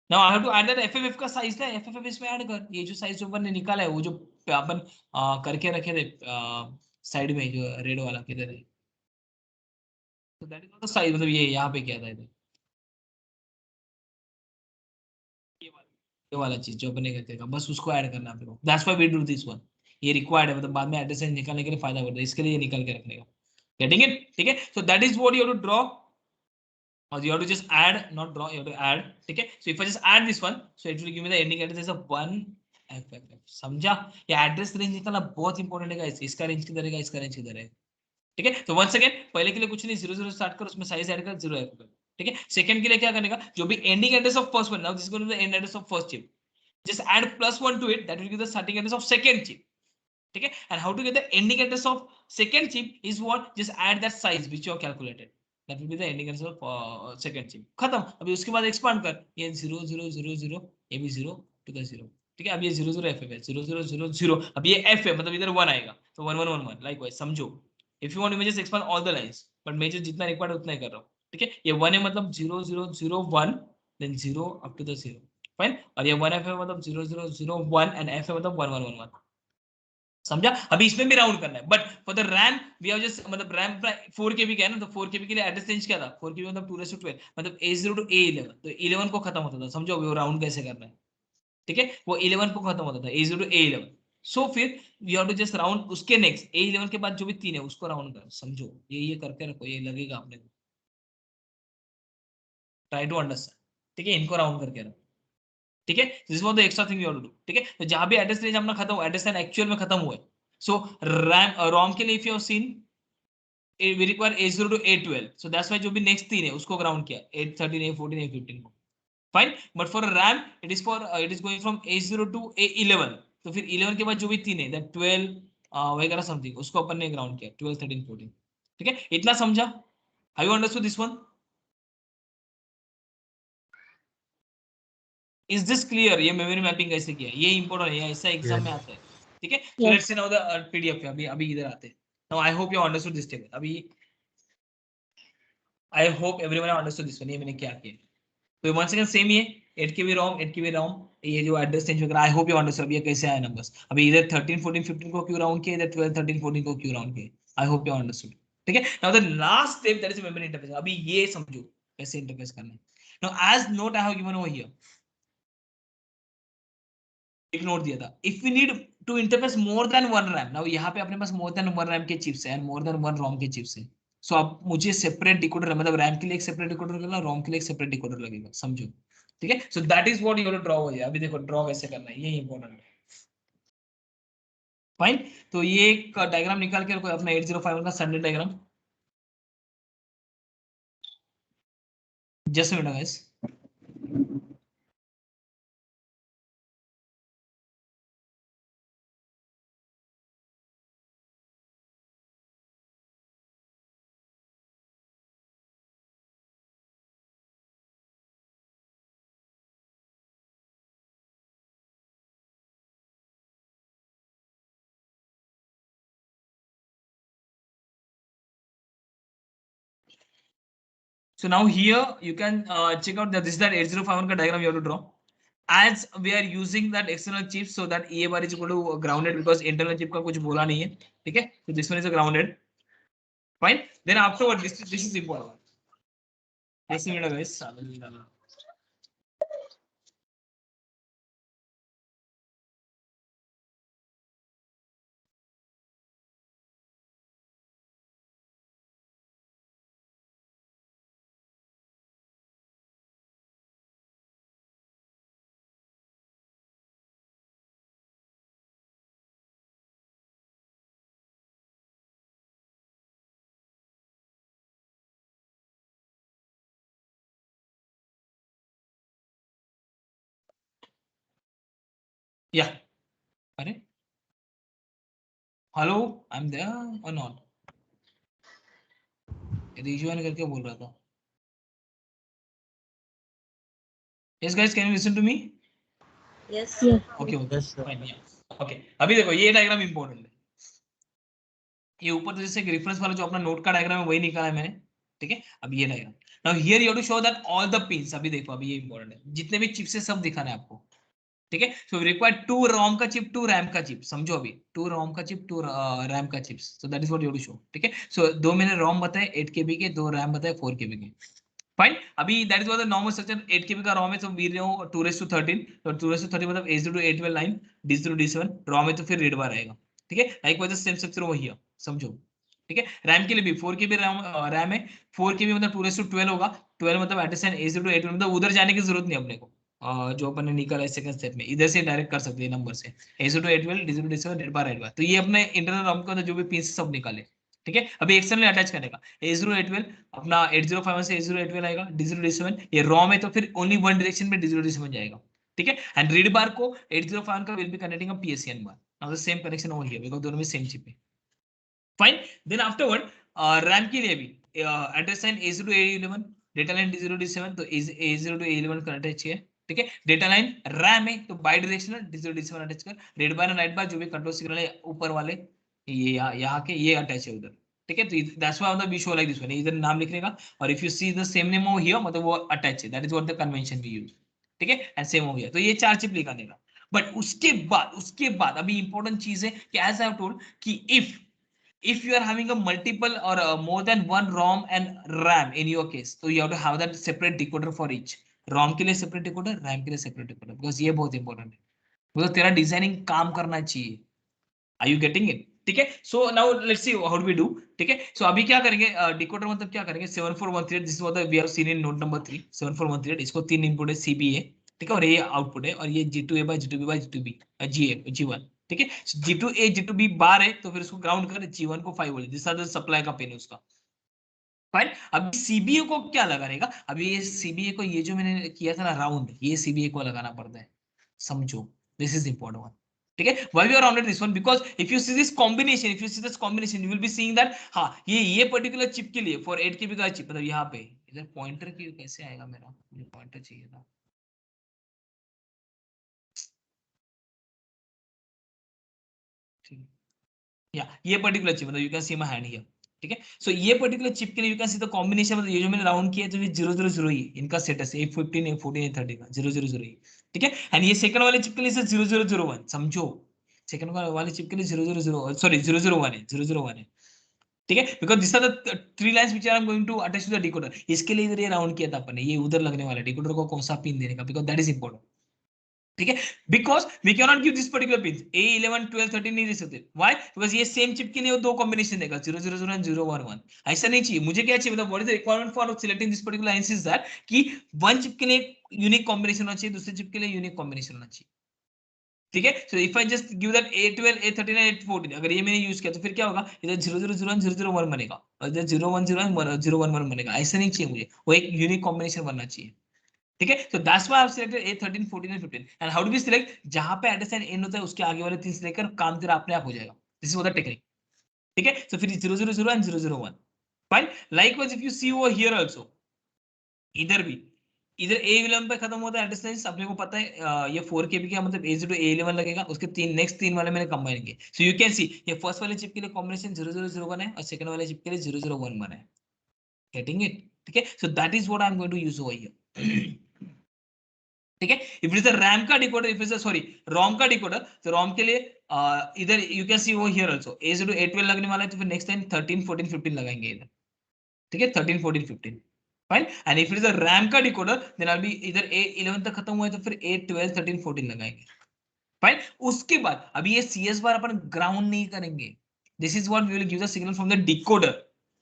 now I have to add that FFF का size है, FFF इसमें ऐड कर, ये जो साइज अपन ने निकाला है वो जो अपन करके रखे थे साइड में जो रेड वाला किधर है, तो that is not the size, मतलब ये यहाँ पे क्या था इधर, ये वाला चीज जो अपने करके का बस उसको ऐड करना आपको, that's why we do this one, ये रिक्वायर्ड है, मतलब बाद में एड्रेस निकालने के लिए फायदा होता है, इसके लिए ये निकाल के रखने का, गेटिंग इट, ठीक है। So that is what you have to draw, or you have to just add, not draw, you have to add, ठीक है। so if I just add this one, so it will give me the ending address as a 1FFF, समझा, ये address range निकालना बहुत important है guys, इसका range किधर है, इसका रेंज किधर है, ठीक है। तो वंस अगेन पहले के लिए कुछ नहीं, 00 स्टार्ट कर, उसमें साइज ऐड कर 0FFF, ठीक है। सेकंड के लिए क्या करने का, जो भी ending address of first one, now this is going to the end address of first chip, just add +1 to it, that will give the starting address of second chip, ठीक है। and how to get the ending address of second chip is what, just add that size which you have calculated, that will be the ending address of second chip, खत्म। अभी उसके बाद expand कर, ये 0 0 0 0, ये भी 0 to the 0, ठीक है। अब ये 0 0 FF है, 0 0 0 0, अब ये F है, मतलब इधर 1 आएगा, तो 1 1 1 1, लाइकवाइज समझो, if you want images expand all the lines, but मैं जो जितना रिक्वायर्ड है उतना ही कर रहा हूँ, ठीक है। ये 1 है मतलब 0 0 0 1, then 0 up to the 0, fine, और ये 1F है मतलब 0 0 0 1 एंड F है मतलब 1 1 1 1, समझा। अभी इसमें भी राउंड करना है, but for the RAM we have just, मतलब रैम 4 KB का है ना, तो 4 KB के लिए एड्रेस रेंज क्या था, 4 KB मतलब 2/12, मतलब A0 to A11, तो 11 को खत्म होता था, समझो वो राउंड कैसे करना है, ठीक है। वो 11 को खत्म होता था, A0 to A11, सो फिर we have to just round उसके नेक्स्ट A11 के बाद जो भी 3 है उसको राउंड कर, समझो, ये करके रखो, ये लगेगा आपने, ट्राई टू अंडरस्टैंड, ठीक है, इनको राउंड करके रखो, ठीक है। This was the extra thing you have to do, ठीक है। तो जहां भी एड्रेस रेंज अपना खत्म हुआ, एड्रेस लाइन एक्चुअल में खत्म हुआ है, सो रैम रोम के लिए if you have seen we require A0 to A12, so that's why जो भी नेक्स्ट 3 है उसको ग्राउंड किया, A13 A14 A15 को, fine. But for RAM it is for it is going from A0 to A11, तो फिर 11 के बाद जो भी 3 है दैट 12 वगैरह समथिंग, उसको अपन ने ग्राउंड किया 12 13 14, ठीक है। इतना समझा, have you understood this one, is this clear, ये मेमोरी मैपिंग कैसे किया, ये इंपॉर्टेंट है, ये ऐसा एग्जाम में आता है, ठीक है। So let's see now the PDF पे, अभी अभी इधर आते हैं, now I hope you understood this table, अभी I hope everyone understood this one, ये मैंने क्या किया, तो वंस अगेन सेम ही है, 8 KB ROM, 8 KB ROM, ये जो एड्रेस चेंज वगैरह, आई होप यू अंडरस्टैंड ये कैसे आया नंबर्स। अभी इधर 13 14 15 को क्यों राउंड किया, इधर 12 13 14 को क्यों राउंड किया, आई होप यू अंडरस्टूड। ठीक है, now the last step that is memory interface. अभी ये समझो कैसे इंटरफेस करना है। Now as note I have given over here, एक नोट दिया था, if we need to interface more than one RAM, now यहाँ पे अपने पास मोर देन वन रैम के चिप्स है and more than one ROM के चिप्स है। सो अब मुझे सेपरेट डिकोडर, मतलब रैम के लिए एक सेपरेट डिकोडर लगेगा, रोम के लिए एक सेपरेट डिकोडर लगेगा, समझो। ठीक है, so that is what you have to draw. हो अभी देखो ड्रॉ कैसे करना है, ये इंपॉर्टेंट है। फाइन, तो ये एक डायग्राम निकाल के अपना 8051 का standard diagram, just minute guys. So now here you can check out that this is that 8051 का diagram you have to draw. As we are using that external chip, so that EA bar is equal to grounded because internal chip का कुछ बोला नहीं है, ठीक है? So this one is a grounded. Fine. Then afterward, this is important. Just a minute, guys. Yeah. अरे, hello, I'm there or not? Rejoin करके बोल रहा था। Yes, guys, can you listen to me? Yes, sir. Okay, okay, Yes, sir. fine, yeah. Okay. अभी देखो ये diagram important है। ये ऊपर जैसे रेफरेंस वाला जो अपना नोट का डायग्राम है वही निकाला है मैंने, ठीक है। अब ये diagram, now here you have to show that all the pins, अभी देखो अभी ये इंपॉर्टेंट है, जितने भी चिप्स है सब दिखाना है आपको, ठीक है। सो रिक्वायर 2 रोम का चिप, 2 रैम का चिप, समझो अभी 2 रोम का चिप, 2 रैम का chips, so that is what you have to show, ठीक है। सो दो मैंने रोम बताए 8 केबी के, 2 रैम बताए 4 केबी के, फाइन। अभी that is what the normal structure, 8 केबी का रोम है तो वीर रहे हो 2:13, तो 2:13 मतलब H2 9 D0 D7 रोम है तो फिर रीड बार आएगा, ठीक है। लाइकवाइज सेम स्ट्रक्चर वो हियर, समझो, ठीक है। रैम के लिए भी 4 केबी रैम है, 4 केबी मतलब 2:12 होगा, 12 मतलब एडिशन H2 मतलब उधर जाने की जरूरत नहीं अपने को, जो अपन ने निकाला है सेकंड स्टेप में, इधर से डायरेक्ट कर सकते हैं नंबर से, H2 D0 D7 रेड बार रेड बार, तो ये अपने इंटरनल रॉम का जो भी पिन सब निकाले, ठीक है। अभी एक्सटर्नल अटैच करने का, H0 अपना 8051 से H0 आएगा, D0 D7 ये रॉम है तो फिर ओनली वन डायरेक्शन में D0 D7 जाएगा, ठीक है। एंड रीड बार को 8051 का will be connecting a PSEN bar, now the same connection over here because दोनों में सेम चिप है, फाइन। देन आफ्टरवर्ड रैम के लिए भी address line A0 A11, data line D0 D7, तो A0 to A11 कनेक्ट है, ठीक है। डेटा लाइन रैम है तो by directional D0 D7 attach कर, रेड बार एंड राइट बार जो भी कंट्रोल सिग्नल है ऊपर वाले ये यहाँ के ये अटैच है उधर, ठीक है। तो that's why on the we show like this one, इधर नाम लिखने का, और if you see the same name over here मतलब वो अटैच है, that is what the convention we use, ठीक है। एंड सेम हो गया, तो ये 4 चिप लिखा देगा। बट उसके बाद अभी इंपॉर्टेंट चीज है कि एज आई हैव टोल्ड कि if you are having a multiple or more than one ROM and RAM in your case, so you have to have that separate decoder for each, ROM के लिए separate decoder, RAM के लिए separate decoder, because ये बहुत important है, मतलब तेरा designing काम करना चाहिए। Are you getting it? ठीक है। So now let's see how do we do, ठीक है। सो अभी क्या करेंगे, डिकोडर मतलब क्या करेंगे, 7413, this was the we have seen in note number 3, 7413, इसको 3 इनपुट है CBA, ठीक है, और ये आउटपुट है, और ये G2A by G2B by G2B G1, ठीक है। G2A G2B बार है तो फिर उसको ग्राउंड कर, G1 को 5 volt, this are the supply का पिन है उसका, फाइन। अभी सीबीए को क्या लगाएगा, अभी ये सीबीए को ये जो मैंने किया था ना राउंड, ये सीबीए को लगाना पड़ता है, समझो, दिस इज इंपॉर्टेंट वन, ठीक है। Why we are rounded this one, because if you see this combination, if you see this combination you will be seeing that, हां ये पर्टिकुलर चिप के लिए फॉर 8 केबी का चिप, मतलब यहां पे इधर पॉइंटर की कैसे आएगा, मेरा मुझे पॉइंटर चाहिए था, ठीक है। या ये पर्टिकुलर चिप मतलब you can see my hand here, ठीक है। सो ये पर्टिकुलर चिप के लिए you can see the combination, मतलब ये जो मैंने राउंड किया तो ये 000 ही इनका सेटस है, A15 A14 A30 का 000 ही, ठीक है। एंड ये सेकंड वाले चिप के लिए 0001, समझो सेकंड वाले चिप के लिए 000 सॉरी 001 है, 001 है, ठीक है। Because this are the 3 lines which I am going to attach to the decoder. इसके लिए इधर ये राउंड किया था अपन ने, ये उधर लगने वाला डिकोडर को कौन सा पिन देने का, बिकॉज दैट इज इंपॉर्टेंट, ठीक है। Because we can not give this particular pin A11 12 13 नहीं दे सकते, व्हाई, बिकॉज ये सेम चिप के लिए दो कॉम्बिनेशन देगा 000 एंड 011। ऐसा नहीं चाहिए, मुझे क्या चाहिए, मतलब what is the requirement for selecting this particular lines is that कि वन चिप के लिए यूनिक कॉम्बिनेशन होना चाहिए, दूसरे चिप के लिए यूनिक कॉम्बिनेशन होना चाहिए, ठीक है। So if I just give that A12 A13 A14, अगर ये मैंने यूज किया तो फिर क्या होगा, इधर 0001 001 बनेगा और इधर 0101 011 बनेगा। ऐसा नहीं चाहिए मुझे, वो एक यूनिक कॉम्बिनेशन बनना चाहिए, ठीक है। तो that's why I have selected A13 14 and 15। And how do we select, जहां पे एट साइन एंड होता है उसके आगे वाले तीन से लेकर काम तेरा अपने आप हो जाएगा, दिस इज द टेक्निक, ठीक है। सो फिर 000 and 001, fine. Likewise if you see over here also, इधर भी, इधर A11 पे खत्म होता है एड्रेस लाइन, अपने को पता है ये 4 KB का मतलब A0 A11 लगेगा, उसके तीन नेक्स्ट तीन वाले मैंने कंबाइन किए। सो यू कैन सी ये फर्स्ट वाले चिप के लिए कॉम्बिनेशन 0001 है और सेकंड वाले चिप के लिए 0011 है, गेटिंग इट, ठीक है। So that is what I am going to use over here, ठीक है। If it is a RAM का decoder, if is a sorry ROM का डिकोडर, तो रोम के लिए इधर you can see over here also A0 A12 लगने वाला है, तो फिर नेक्स्ट टाइम 13 14 15 लगाएंगे इधर, ठीक है, 13 14 15, fine. And if it is a RAM का decoder then I will be इधर A11 तक खत्म हुआ है तो फिर A12 13 14 लगाएंगे, फाइन। उसके बाद अभी ये CS बार अपन ग्राउंड नहीं करेंगे, this is what we will give the signal from the decoder,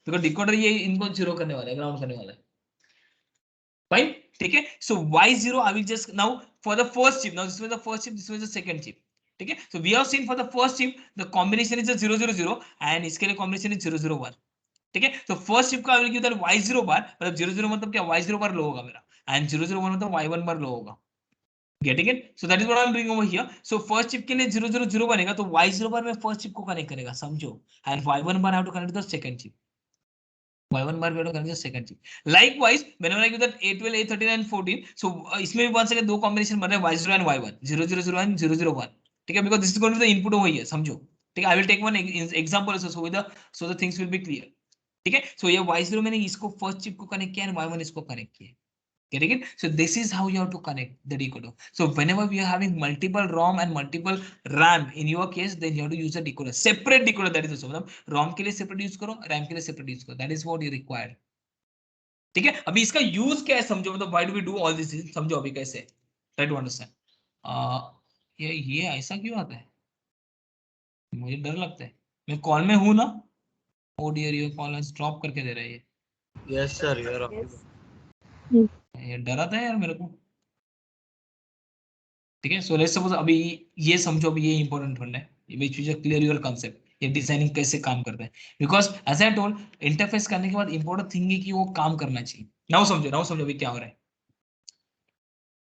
because decoder ये इनको जीरो करने वाला है, ग्राउंड करने वाला है, फाइन, ठीक है। So Y0 I will just now for the first chip, now this was the first chip, this was the second chip, ठीक है। So we have seen for the first chip the combination is 000 and इसके लिए combination is 001, ठीक है। तो first shift का will give that Y0 bar, मतलब 00 मतलब क्या, Y0 बार लो होगा मेरा, एंड 001 मतलब Y1 बार लो होगा, getting it. So that is what I am doing over here. So first chip के लिए 000 बनेगा तो Y0 बार में फर्स्ट चिप को कनेक्ट करेगा, समझो, and Y1 bar have to connect the second chip, Y1 bar wait करेंगे second chip. Likewise whenever I give that A12 A13 and 14, so इसमें भी वन सेकंड दो कॉम्बिनेशन बन रहे हैं Y0 एंड Y1, 000 एंड 001, ठीक है, because this is going to be the input over here, समझो, ठीक है। I will take one example so the things will be clear, ठीक है। सो ये Y0 मैंने इसको फर्स्ट चिप को कनेक्ट किया एंड Y1 इसको कनेक्ट किया, getting it? So this is how you have to connect the decoder. So whenever we are having multiple ROM and multiple RAM in your case, then you have to use a decoder, separate decoder, that is also, मतलब ROM के लिए separate use करो, RAM के लिए separate use करो, that is what you require, ठीक है। अभी इसका यूज क्या है समझो, मतलब why do we do all this, समझो अभी कैसे, try to understand। ये ऐसा क्यों आता है, मुझे डर लगता है, मैं कॉल में हूं ना, oh dear your call has drop करके दे रहा है Yes, sir. You are Yes. ये डराता है यार मेरे को, ठीक है। सो लेट्स सपोज अभी ये समझो, अभी ये इंपॉर्टेंट फंड है, which is clear your concept, ये डिजाइनिंग कैसे काम करता है, because as I told interface करने के बाद इंपॉर्टेंट थिंग है कि वो काम करना चाहिए। नाउ समझो अभी क्या हो रहा है,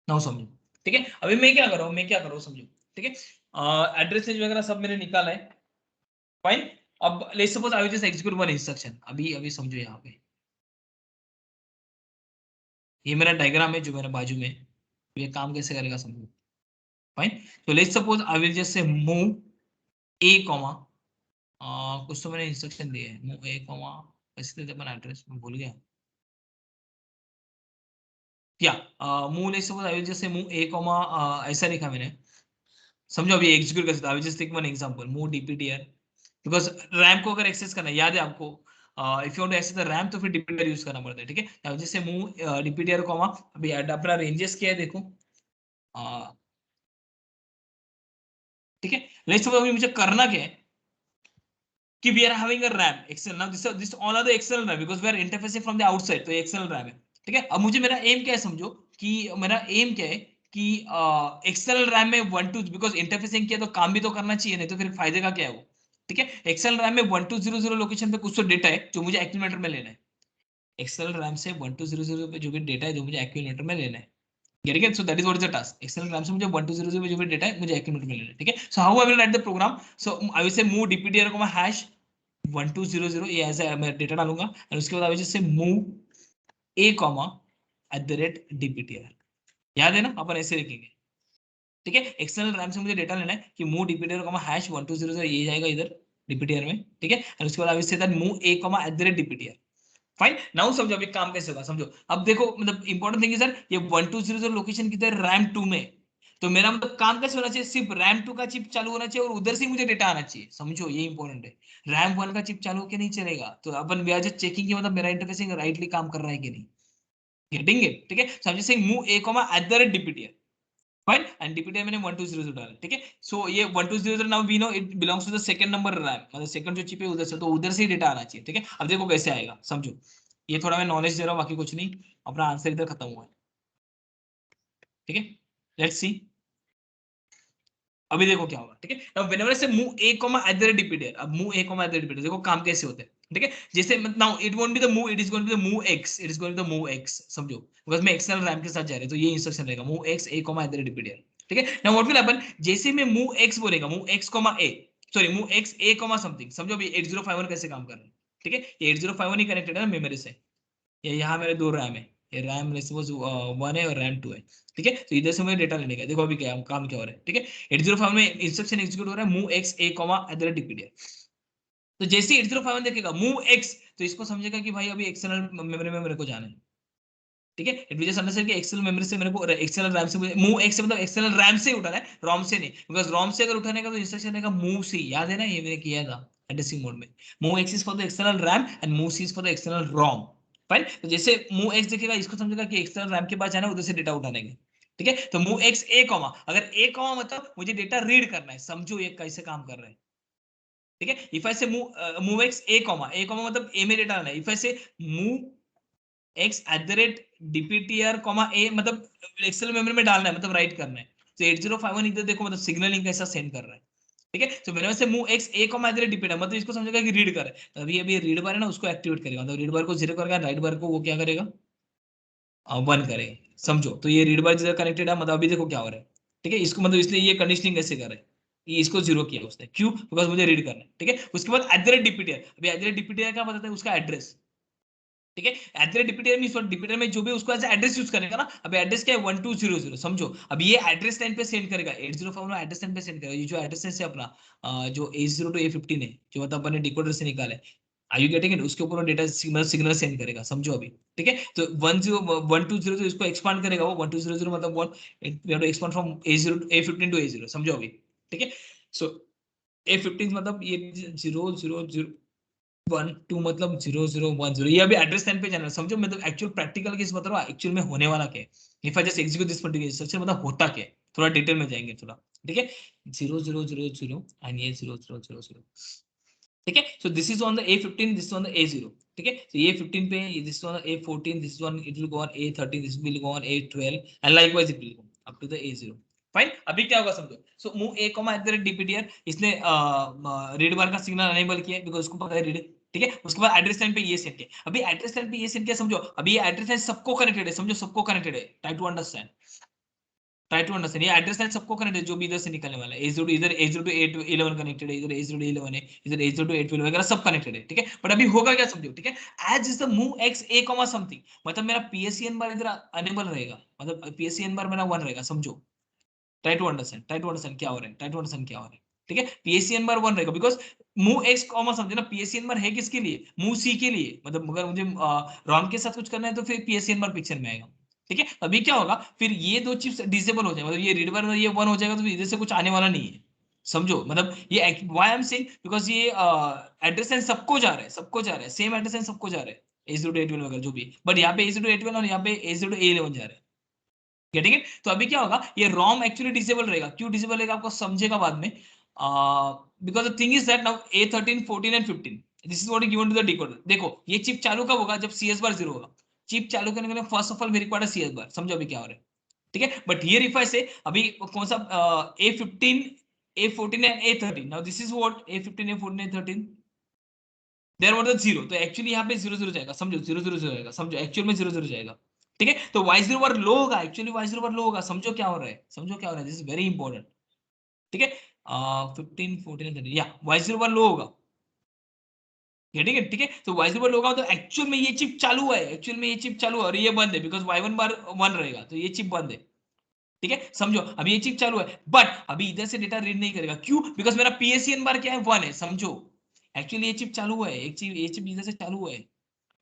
नाउ समझो, ठीक है। अभी मैं क्या कर रहा हूँ, समझो, ठीक है। एड्रेस वगैरह सब मैंने निकाला है, फाइन। अब let's suppose I will just execute one instruction, अभी अभी समझो यहाँ पे ये मेरा डायग्राम है जो मेरे बाजू में, ये काम कैसे करेगा समझो, फाइन। तो let's suppose I will just say move a comma, कुछ तो मैंने इंस्ट्रक्शन दिए है, मूव ए कॉमा, कैसे देते अपन एड्रेस, मैं भूल गया, या move let's suppose I will just say move a comma, ऐसा लिखा मैंने, समझो अभी एग्जीक्यूट कर सकते, I will just take one example, move DPTR, because RAM को अगर एक्सेस करना है, याद है आपको, if you want to access the RAM तो फिर डीपीटीआर यूज करना पड़ता है, ठीक है। I will just say move DPTR comma, अभी अपना रेंजेस क्या है देखो, ठीक है। लेट्स सपोज अभी मुझे करना क्या है कि we are having a RAM external, now this all are the external RAM because we are interfacing from the outside, तो ये external RAM है, ठीक है। अब मुझे मेरा एम क्या है समझो, कि मेरा एम क्या है कि एक्सटर्नल रैम में 12, बिकॉज इंटरफेसिंग किया तो काम भी तो करना चाहिए, नहीं तो फिर फायदे का क्या है वो, ठीक है। एक्सटर्नल रैम में 1200 लोकेशन पे कुछ तो डेटा है जो मुझे एक्यूमुलेटर में लेना है, एक्सटर्नल रैम से 1200 पे जो भी डेटा है जो मुझे एक्यूमुलेटर में लेना है, getting it? So that is what is the task. External RAM से मुझे 1200 जो भी डेटा है मुझे एक्यूमुलेटर में लेना है, ठीक है। So how I will write the program? So I will say move dptr को मैं hash 1200, ये ऐसा मैं डेटा डालूंगा, और उसके बाद I will say move a comma @dptr, याद है ना, अपन ऐसे लिखेंगे, ठीक है। एक्सटर्नल रैम से मुझे डेटा लेना है कि मूव dptr कॉमा hash 1200, ये जाएगा इधर डीपीटीआर में, ठीक है। और उसके बाद I will say that move a comma at the rate DPTR. Fine, now समझो अभी काम कैसे होगा, समझो। अब देखो मतलब इंपॉर्टेंट थिंग है सर, ये 1200 लोकेशन किधर, रैम 2 में। तो मेरा मतलब काम कैसे होना चाहिए, सिर्फ रैम 2 का चिप चालू होना चाहिए और उधर से मुझे डेटा आना चाहिए, समझो ये इंपॉर्टेंट है। रैम 1 का चिप चालू होकर नहीं चलेगा, तो अपन वी आर जस्ट चेकिंग कि मतलब मेरा इंटरफेसिंग राइटली काम कर रहा है कि नहीं, गेटिंग इट, ठीक है। So I am just saying move a comma at the rate DPTR. Fine, and DPTR मैंने 1200 डाला, ठीक है। सो ये 1200 now we know it belongs to the second number RAM, मतलब सेकंड जो चिप है उधर से, तो उधर से ही डेटा आना चाहिए, ठीक है। अब देखो कैसे आएगा, समझो। ये थोड़ा मैं नॉलेज दे रहा हूँ, बाकी कुछ नहीं, अपना आंसर इधर खत्म हुआ है, ठीक है। लेट्स सी, अभी देखो क्या होगा, ठीक है। Now whenever say move a at the rate DPTR, अब move a at the rate DPTR, देखो काम कैसे होते हैं, ठीक है। जैसे now it won't be the move, it is going to be the move x, it is going to the move x, समझो, बिकॉज़ मैं एक्सटर्नल रैम के साथ जा रहे हैं, तो ये इंस्ट्रक्शन रहेगा move x a at the rate DPTR, ठीक है। नाउ व्हाट विल हैपन, जैसे मैं मूव x बोलेगा, move x a, sorry move x a something, समझो अभी 8051 कैसे काम कर रहा है, ठीक है। ये 8051 ही कनेक्टेड है ना मेमोरी से, ये यहाँ मेरे दो रैम है, ये रैम सपोज 1 है और रैम 2 है, ठीक है। तो इधर से मुझे डेटा लेने का, देखो अभी क्या काम क्या हो रहा है, ठीक है। 8051 में इंस्ट्रक्शन एग्जीक्यूट हो रहा है move x a at the rate DPTR. तो जैसे 8051 देखेगा मूव x, तो इसको समझेगा कि भाई अभी एक्सटर्नल मेमोरी में मेरे को जाना है, ठीक है। इट विल जस्ट अंडरस्टैंड कि एक्सटर्नल मेमोरी से मेरे को एक्सटर्नल रैम से मूव x से मतलब एक्सटर्नल रैम से उठाना है, रोम से नहीं, बिकॉज़ रोम से अगर उठाने का तो इंस्ट्रक्शन रहेगा मूव c, याद है ना, ये मैंने किया था एड्रेसिंग मोड में। Move x is for the external RAM and move c is for the external Rome. Fine, तो जैसे मूव x देखेगा, इसको समझेगा कि एक्सटर्नल रैम के पास जाना है, उधर से डेटा उठाने का, ठीक है। तो मूव x a कॉमा, अगर a कॉमा मतलब मुझे डेटा रीड करना है, समझो ये कैसे काम कर रहा है, ठीक है। If I say move x a comma मतलब a में डेटा आना है, if I say move x at the rate DPTR comma A, मतलब एक्सेल मेमोरी में डालना है, मतलब राइट करना है। तो 8051 इधर देखो मतलब सिग्नलिंग कैसा सेंड कर रहा है, ठीक है। तो मैंने से move x a comma at the rate DPTR, मतलब इसको समझेगा कि रीड करे, तो अभी अभी रीड बार है ना, उसको एक्टिवेट करेगा, मतलब रीड बार को 0 करेगा, राइट बार को वो क्या करेगा, 1 करेगा, समझो। तो ये रीड बार जिधर कनेक्टेड है, मतलब अभी देखो क्या हो रहा है, ठीक है। इसको मतलब इसलिए ये कंडीशनिंग कैसे कर रहा है, ये इसको 0 किया उसने, क्यों, बिकॉज मुझे रीड करना है, ठीक है। उसके बाद एट द रेट डीपीटीआर, अभी एट द रेट डीपीटीआर क्या बताता है, उसका एड्रेस, ठीक है। एट द रेट डीपीटीआर में, डीपीटीआर में जो भी उसको एज एड्रेस यूज करेगा ना, अब एड्रेस क्या है 1200, समझो। अब ये एड्रेस लाइन पे सेंड करेगा, 8051 में एड्रेस लाइन पे सेंड करेगा, ये जो एड्रेस है अपना जो A0 to A15 है, जो मतलब अपने डिकोडर से निकाला है, आर यू गेटिंग इट, उसके ऊपर डेटा सिग्नल सेंड करेगा, समझो अभी, ठीक है। तो 1200 तो इसको एक्सपांड करेगा, वो 1200 मतलब one, we have to expand from A0 to A15 to A0, समझो अभी, ठीक है। सो A15 मतलब ये 000 1 2 मतलब 0010, ये अभी एड्रेस लाइन पे जाना है, समझो। मतलब एक्चुअल प्रैक्टिकल केस बता रहा हूँ, एक्चुअल में होने वाला क्या है, if I just execute this particular instruction, मतलब होता क्या है, थोड़ा डिटेल में जाएंगे थोड़ा, ठीक है। 0000 एंड ये 0000, ठीक है। So this is on the A15, this is on the A0, ठीक है। तो ये 15 पे, this is on A14, this is on, it will go on A13, this will go on A12 and likewise it will go up to the A0। Fine, अभी क्या होगा समझो। So move a comma at the rate DPTR, इसने read bar का signal enable किया because उसको पता है रीड, ठीक है। उसके बाद एड्रेस लाइन पे ये सेंड किया, अभी एड्रेस लाइन पे ये सेंड किया, समझो। अभी ये एड्रेस लाइन सबको कनेक्टेड है, समझो सबको कनेक्टेड है, try to understand, try to understand. ये एड्रेस लाइन सबको कनेक्टेड है, जो भी इधर से निकलने वाला है, A0 इधर A0 to A11 कनेक्टेड है, इधर A0 to A11 है, इधर A0 to A12 वगैरह सब कनेक्टेड है, ठीक है। बट अभी होगा क्या समझो, ठीक है। As is the move x a comma something, मतलब मेरा PSEN बार इधर अनेबल रहेगा, मतलब PSEN बार मेरा 1 रहेगा, समझो। Try to understand, try to understand क्या हो रहा है, ट्राई टू अंडरस्टैंड क्या हो रहा है, ठीक है। PSEN बार 1 रहेगा, बिकॉज मूव x कॉमा समझे ना, PSEN बार है किसके लिए, मूव c के लिए, मतलब अगर मुझे रॉम के साथ कुछ करना है तो फिर PSEN बार पिक्चर में आएगा, ठीक है। अभी क्या होगा, फिर ये दो चिप्स डिसेबल हो जाए, मतलब ये रीड बार ये 1 हो जाएगा, तो इधर से कुछ आने वाला नहीं है, समझो। मतलब ये why I am saying, because ये एड्रेस लाइन सबको जा रहा है, सबको जा रहा है, सेम एड्रेस लाइन सबको जा रहा है, A0 to A12 वगैरह जो भी, बट यहाँ पे A0 to A12 और यहाँ पे A0 to A11 जा रहा है, गेटिंग इट। तो अभी क्या होगा, ये रोम एक्चुअली डिसेबल रहेगा, क्यों डिसेबल रहेगा आपको समझेगा बाद में, because the thing is that now A13 14 and 15 this is what is given to the decoder. देखो ये चिप चालू कब होगा, जब CS बार 0 होगा। चिप चालू करने के लिए first of all we require CS bar, समझो अभी क्या हो रहा है, ठीक है। बट हियर इफ आई से अभी कौन सा A15 A14 and A13, now this is what A15 A14 A13 there what the 0, तो एक्चुअली यहाँ पे 0 0 जाएगा, समझो 0 0 जाएगा, समझो एक्चुअल में 0 0 जाएगा, ठीक है। तो y0 बार लो होगा, एक्चुअली y0 बार लो होगा, समझो क्या हो रहा है, समझो क्या हो रहा है, दिस इज वेरी इंपॉर्टेंट, ठीक है। 15 14 13 या y0 बार लो होगा, ठीक है, ठीक है। तो y0 बार लो होगा, तो एक्चुअल में ये चिप चालू है, एक्चुअल में ये चिप चालू है और ये बंद है, बिकॉज y1 बार 1 रहेगा, तो ये चिप बंद है, ठीक है। समझो अभी ये चिप चालू है, बट अभी इधर से डेटा रीड नहीं करेगा, क्यों, बिकॉज मेरा PSEN बार क्या है 1 है, समझो। एक्चुअली ये चिप चालू हुआ है, एक चिप ये चिप इधर से चालू हुआ है,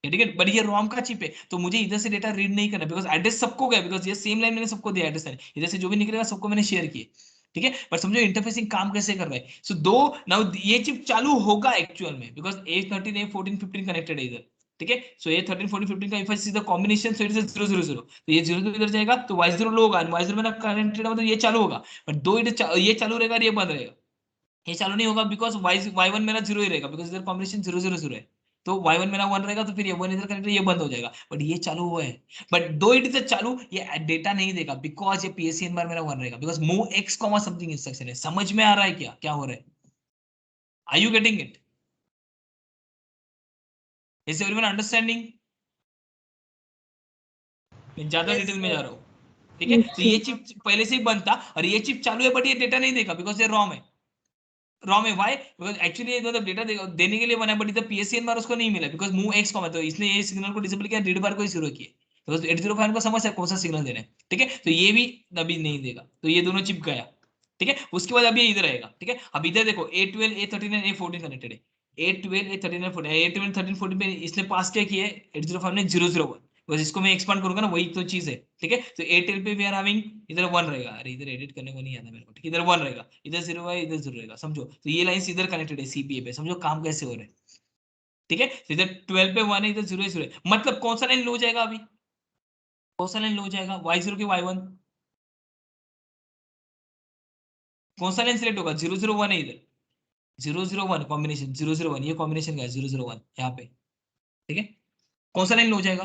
ठीक है, बट ये रोम का चिप है, तो मुझे इधर से डेटा रीड नहीं करना, बिकॉज एड्रेस सबको गया, बिकॉज ये सेम लाइन मैंने सबको दिया एड्रेस, इधर से जो भी निकलेगा सबको मैंने शेयर किए, ठीक है। पर समझो इंटरफेसिंग काम कैसे कर रहा है। सो दो नाउ ये चिप चालू होगा एक्चुअल में, बिकॉज A13 A14 15 कनेक्टेड है इधर, ठीक है। सो A13 14 15 का if I see the combination, so it is 0 0 0, तो ये 0 0 इधर जाएगा तो Y0 लो होगा, Y0 में ना कनेक्टेड मतलब ये चालू होगा, बट दो इधर ये चालू रहेगा और ये बंद रहेगा, ये चालू नहीं होगा बिकॉज Y1 मेरा 0 ही रहेगा, बिकॉज इधर कॉम्बिनेशन 0 0 0 है, तो Y1 मेरा 1 रहेगा, तो फिर ये 1 इधर कनेक्टेड, ये बंद हो जाएगा, बट ये चालू हुआ है, बट दो इट इज चालू, ये डेटा नहीं देगा बिकॉज ये PSEN बार मेरा 1 रहेगा, because move x comma something instruction है। समझ में आ रहा है क्या क्या हो रहा है? Are you getting it? Is everyone understanding? मैं ज्यादा Yes, डिटेल में sir. जा रहा हूँ, ठीक है। तो ये चिप पहले से ही बंद था और ये चिप चालू है, बट ये डेटा नहीं देगा बिकॉज ये रॉम है, रॉम है। व्हाई? बिकॉज एक्चुअली मतलब डेटा देने के लिए बना है, बट इधर PSEN बार उसको नहीं मिला, बिकॉज मूव x कॉमा, तो इसने ये सिग्नल को डिसेबल किया, रीड बार को ही शुरू किया, बिकॉज 805 को समझ है कौन सा सिग्नल देना है, ठीक है। तो ये भी अभी नहीं देगा, तो ये दोनों चिप गया, ठीक है। उसके बाद अभी इधर आएगा, ठीक है। अब इधर देखो A12 A13 A14 कनेक्टेड है, A12 A13 A14, A12 13 14 पे इसने पास क्या किया है, 805 ने 001, बस इसको मैं एक्सपांड करूंगा ना, वही तो चीज है, ठीक है। तो A12 पे वी आर हैविंग इधर 1 रहेगा, अरे इधर एडिट करने को नहीं आता मेरे को, ठीक है, इधर 1 रहेगा, इधर 0 है, इधर 0 रहेगा, समझो। तो ये लाइन इधर कनेक्टेड है CPA पे, समझो काम कैसे हो रहा है, ठीक है। तो इधर 12 पे 1 है, इधर 0 है 0 है, मतलब कौन सा लाइन लो जाएगा अभी, कौन सा लाइन लो जाएगा, Y0 की Y1, कौन सा लाइन सिलेक्ट होगा, 001 है इधर, 001 कॉम्बिनेशन, 001 ये कॉम्बिनेशन का है, 001 यहाँ पे, ठीक है। कौन सा लाइन लो जाएगा,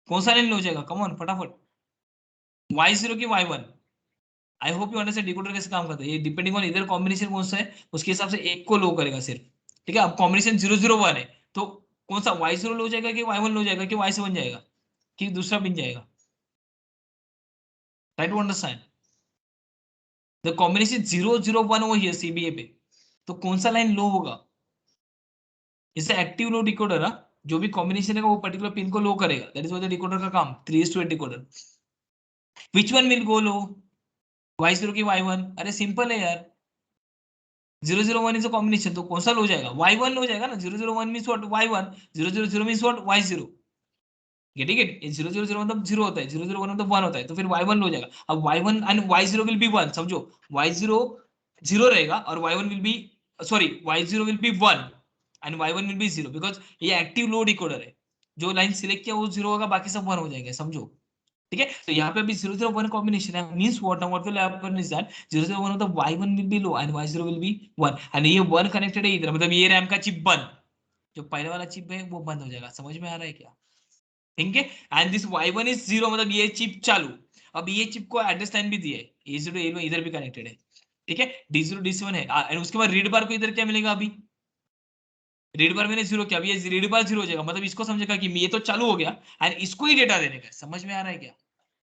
कौन सा लाइन लो जाएगा, कम ऑन फटाफट, Y0 की Y1। I hope you understand decoder कैसे काम करता है, ये डिपेंडिंग ऑन इधर कॉम्बिनेशन कौन सा है, उसके हिसाब से एक को लो करेगा सिर्फ, ठीक है। अब कॉम्बिनेशन 001 है, तो कौन सा Y0 लो जाएगा कि Y1 लो जाएगा कि Y7 जाएगा कि दूसरा पिन जाएगा, right to understand the combination 001 वो हियर CBA पे, तो कौन सा लाइन लो होगा, इसे एक्टिव लो डिकोडर, जो भी कॉम्बिनेशन है वो पर्टिकुलर पिन को लो करेगा, that is what the decoder का काम, 3:8 decoder. Which one will go low, Y0 की Y1, अरे सिंपल है यार, 001 इज अ कॉम्बिनेशन, तो कौन सा लो जाएगा, Y1 लो जाएगा ना, 001 means what Y1, 000 means what Y0, getting it, 000 मतलब 0 होता है, 001 मतलब 1 होता है, तो फिर Y1 लो जाएगा। अब Y1 and Y0 will be 1, समझो, Y0 0 रहेगा और Y1 will be, sorry, Y0 will be 1 and Y1 will be 0, because ये एक्टिव लो डिकोडर है, जो लाइन सिलेक्ट किया वो 0 होगा, बाकी सब 1 हो जाएंगे, समझो, ठीक है। तो यहाँ पे अभी 001 कॉम्बिनेशन है, means what, now what will happen is that 001 मतलब Y1 will be low and Y0 will be 1, and ये 1 कनेक्टेड है इधर, मतलब ये रैम का चिप बंद, जो पहले वाला चिप है वो बंद हो जाएगा, समझ में आ रहा है क्या, ठीक है। एंड दिस Y1 इज 0, मतलब ये चिप चालू, अब ये चिप को एड्रेस लाइन भी दिया है, A0 A1 इधर भी कनेक्टेड है, ठीक है, D0 D7 है, एंड उसके बाद रीड बार को इधर क्या मिलेगा, अभी रीड बार मैंने 0 किया, अभी ये रीड बार 0 हो जाएगा, मतलब इसको समझेगा कि ये तो चालू हो गया एंड इसको ही डेटा देने का, समझ में आ रहा है क्या।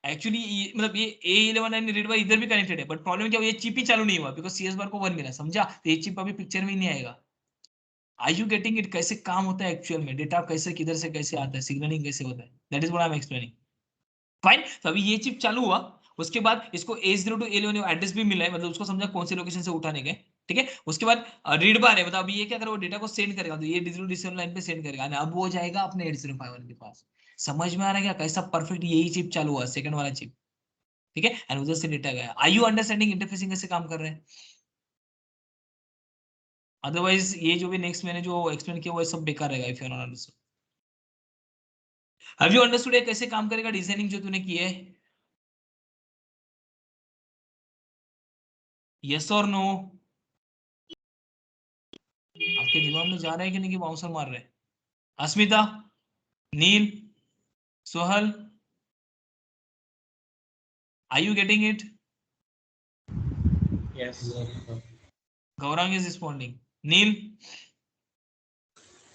एक्चुअली मतलब ये A11 एंड रीड बार इधर भी कनेक्टेड है, बट प्रॉब्लम क्या हुआ, ये चिप ही चालू नहीं हुआ बिकॉज CS बार को 1 मिला, समझा, तो ये चिप अभी पिक्चर में ही नहीं आएगा। आर यू गेटिंग इट, कैसे काम होता है एक्चुअल में, डेटा कैसे किधर से कैसे आता है, सिग्नलिंग कैसे होता है, that is what I am explaining, fine. तो अभी ये चिप चालू हुआ, उसके बाद इसको A0 to A11 एड्रेस भी मिला है, मतलब उसको समझा कौन से लोकेशन से उठाने के, ठीक है। उसके बाद रीड बार है, मतलब अभी ये क्या करेगा, वो डेटा को सेंड करेगा, तो ये D0 D7 लाइन पे सेंड करेगा, अब वो जाएगा अपने 8051 के पास। समझ में आ रहा है क्या, कैसा परफेक्ट यही चिप चालू हुआ, सेकंड वाला चिप, ठीक है, एंड उधर से डेटा गया। आर यू अंडरस्टैंडिंग इंटरफेसिंग कैसे काम कर रहे हैं? अदरवाइज ये जो भी नेक्स्ट मैंने जो एक्सप्लेन किया वो सब बेकार रहेगा, if you not understood. Have you understood ये कैसे काम करेगा डिजाइनिंग जो तूने की है, यस और नो? आपके दिमाग में जा रहा है कि नहीं कि बाउंसर मार रहे हैं? Asmita, Neel, Sohal, are you getting it? Yes, sir. Gaurang is responding, Neel,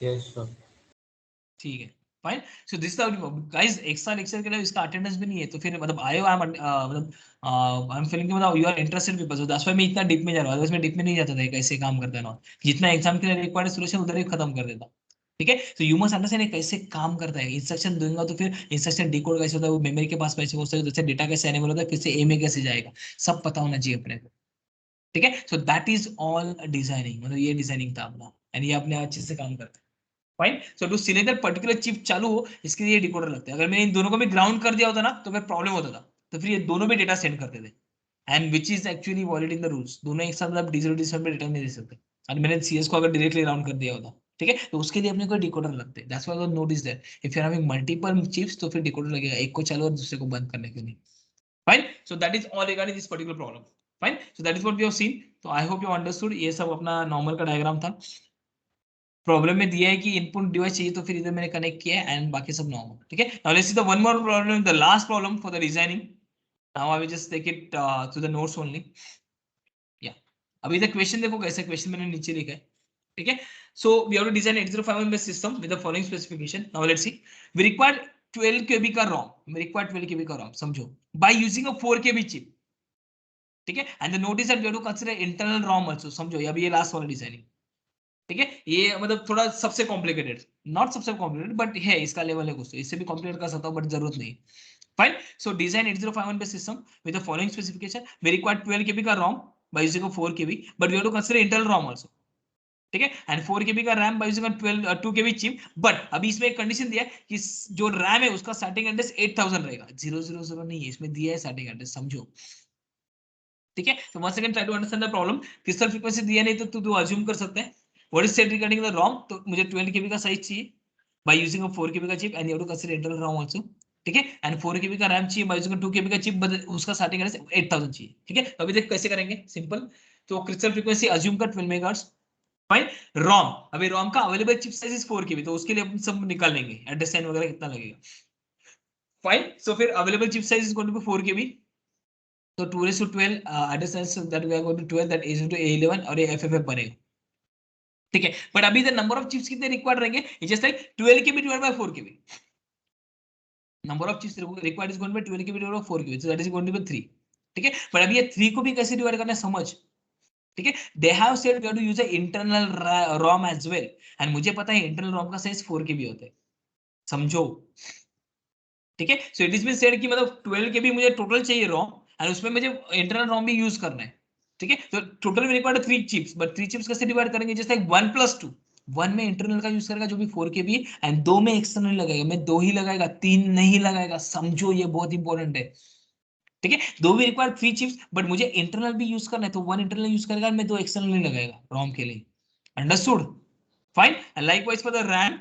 Yes, sir. ठीक है, fine. So this guys, extra lecture के लिए इसका अटेंडेंस भी नहीं है, तो फिर मतलब आए हो, मतलब आई एम फीलिंग कि मतलब you are interested people, so that's why मैं इतना डीप में जा रहा हूं, अदरवाइज मैं डीप में नहीं जाता था, कैसे काम करता है ना, जितना एग्जाम के लिए रिक्वायर्ड सोल्यूशन उधर ही खत्म कर देता, ठीक है। तो यू मस्ट अंडरस्टैंड कैसे काम करता है, इंस्ट्रक्शन दूंगा तो फिर इंस्ट्रक्शन डिकोड कैसे होता है, वो मेमोरी के पास कैसे हो सकता है, जैसे डेटा कैसे एनेबल होता है, फिर से ए में कैसे जाएगा, सब पता होना चाहिए अपने को। ठीक है। So that is all designing, मतलब ये डिजाइनिंग था अपना, एंड ये अपने अच्छे से काम करता है। Fine. So to select that particular chip चालू हो, इसके लिए डिकोडर लगता है। अगर मैंने इन दोनों को भी ग्राउंड कर दिया होता ना तो फिर प्रॉब्लम होता था, तो फिर ये दोनों भी डेटा सेंड करते थे, and which is actually violating the rules. दोनों एक साथ आप डिजिटल डिजिटल पे डेटा नहीं दे सकते, और मैंने सीएस को अगर डायरेक्टली राउंड कर दिया होता, ठीक है, तो उसके लिए अपने को डिकोडर लगते हैं। That's why notice that if you are having multiple chips तो फिर डिकोडर लगेगा, एक को चालू और दूसरे को बंद करने के लिए। Fine. So that is all regarding this particular problem. Fine. So that is what we have seen. तो आई होप यू अंडरस्टूड। ये सब अपना नॉर्मल का डायग्राम था। प्रॉब्लम में दिया है कि इनपुट डिवाइस चाहिए, तो फिर इधर मैंने कनेक्ट किया है, एंड बाकी सब नॉर्मल। ठीक है। Now let's see the one more problem, the last problem for the designing. Now I will just take it to the notes only. या अभी तक क्वेश्चन देखो, कैसे क्वेश्चन मैंने नीचे लिखा है। ठीक है। So we have to design 8051 based system with the following specification. Now let's see. We require 12 KB का रॉम, वी रिक्वायर 12 केबी का रॉम, समझो, by using a 4 KB chip. ठीक है। And the notice that we have to consider internal ROM also, समझो, अभी ये last वाला designing. ठीक है। ये मतलब थोड़ा सबसे कॉम्प्लिकेटेड, नॉट सबसे कॉम्प्लिकेटेड बट है, इसका लेवल है कुछ, तो इससे भी कॉम्प्लिकेट कर सकता हूं बट जरूरत नहीं। Fine. So design 8051 based system with the following specification. We require 12 KB का ROM by using 4 KB, but we have to consider internal ROM also. ठीक है। एंड 4 केबी का RAM by using 2 KB chip. But अभी इसमें एक condition दिया है कि जो रैम है उसका स्टार्टिंग एड्रेस 8000 रहेगा, 000 नहीं है, इसमें दिया है स्टार्टिंग एड्रेस, समझो। ठीक है। तो once again try to understand the problem. Crystal frequency दिया नहीं तो तू अज्यूम कर सकते हैं। What is said regarding the ROM, तो मुझे 12 केबी का साइज चाहिए बाय यूजिंग अ 4 केबी का chip, and you have to consider internal ROM also. ठीक है। एंड 4 केबी का रैम चाहिए बाय यूजिंग 2 केबी का चिप, बट उसका स्टार्टिंग एड्रेस 8000 चाहिए। ठीक है। तो अभी देख कैसे करेंगे, सिंपल। तो क्रिस्टल फ्रीक्वेंसी अज्यूम कर 12 मेगाहर्ट्ज। फाइन। रॉम, अभी रॉम का available chip size is 4 KB, तो उसके लिए अपन सब निकाल लेंगे, एड्रेस लाइन वगैरह कितना लगेगा। फाइन। सो फिर available chip size is going to be 4 KB. तो 2 raised to 12 address that we are going to 12 that is into A11 और ये FFF बनेगा। ठीक है। बट अभी द नंबर ऑफ चिप्स कितने रिक्वायर्ड रहेंगे, just like 12 KB divide by 4 KB. Number of chips required is going to be 12 KB divide by 4 KB, so that is going to be 3। ठीक है। But अभी ये 3 को भी कैसे डिवाइड करना है, समझ। ठीक है। They have said we have to use a internal ROM as well, and मुझे पता है इंटरनल रॉम का साइज 4 केबी होता है, समझो। ठीक है। So it is been said कि मतलब 12 केबी मुझे टोटल चाहिए रॉम, एंड उसमें मुझे इंटरनल रॉम भी यूज करना है। ठीक है। तो टोटल में रिक्वायर्ड 3 चिप्स, बट 3 चिप्स कैसे डिवाइड करेंगे, जैसे 1+2। 1 में इंटरनल का यूज करेगा जो भी 4 केबी है, एंड 2 में एक्सटर्नल लगाएगा, मैं 2 ही लगाएगा, 3 नहीं लगाएगा, समझो, ये बहुत इंपॉर्टेंट है। ठीक है। 2 भी रिक्वायर 3 चिप्स, बट मुझे इंटरनल भी यूज करना है, तो 1 इंटरनल यूज करेगा, मैं 2 एक्सटर्नल नहीं लगाएगा रॉम के लिए। Understood. Fine. And likewise for the RAM.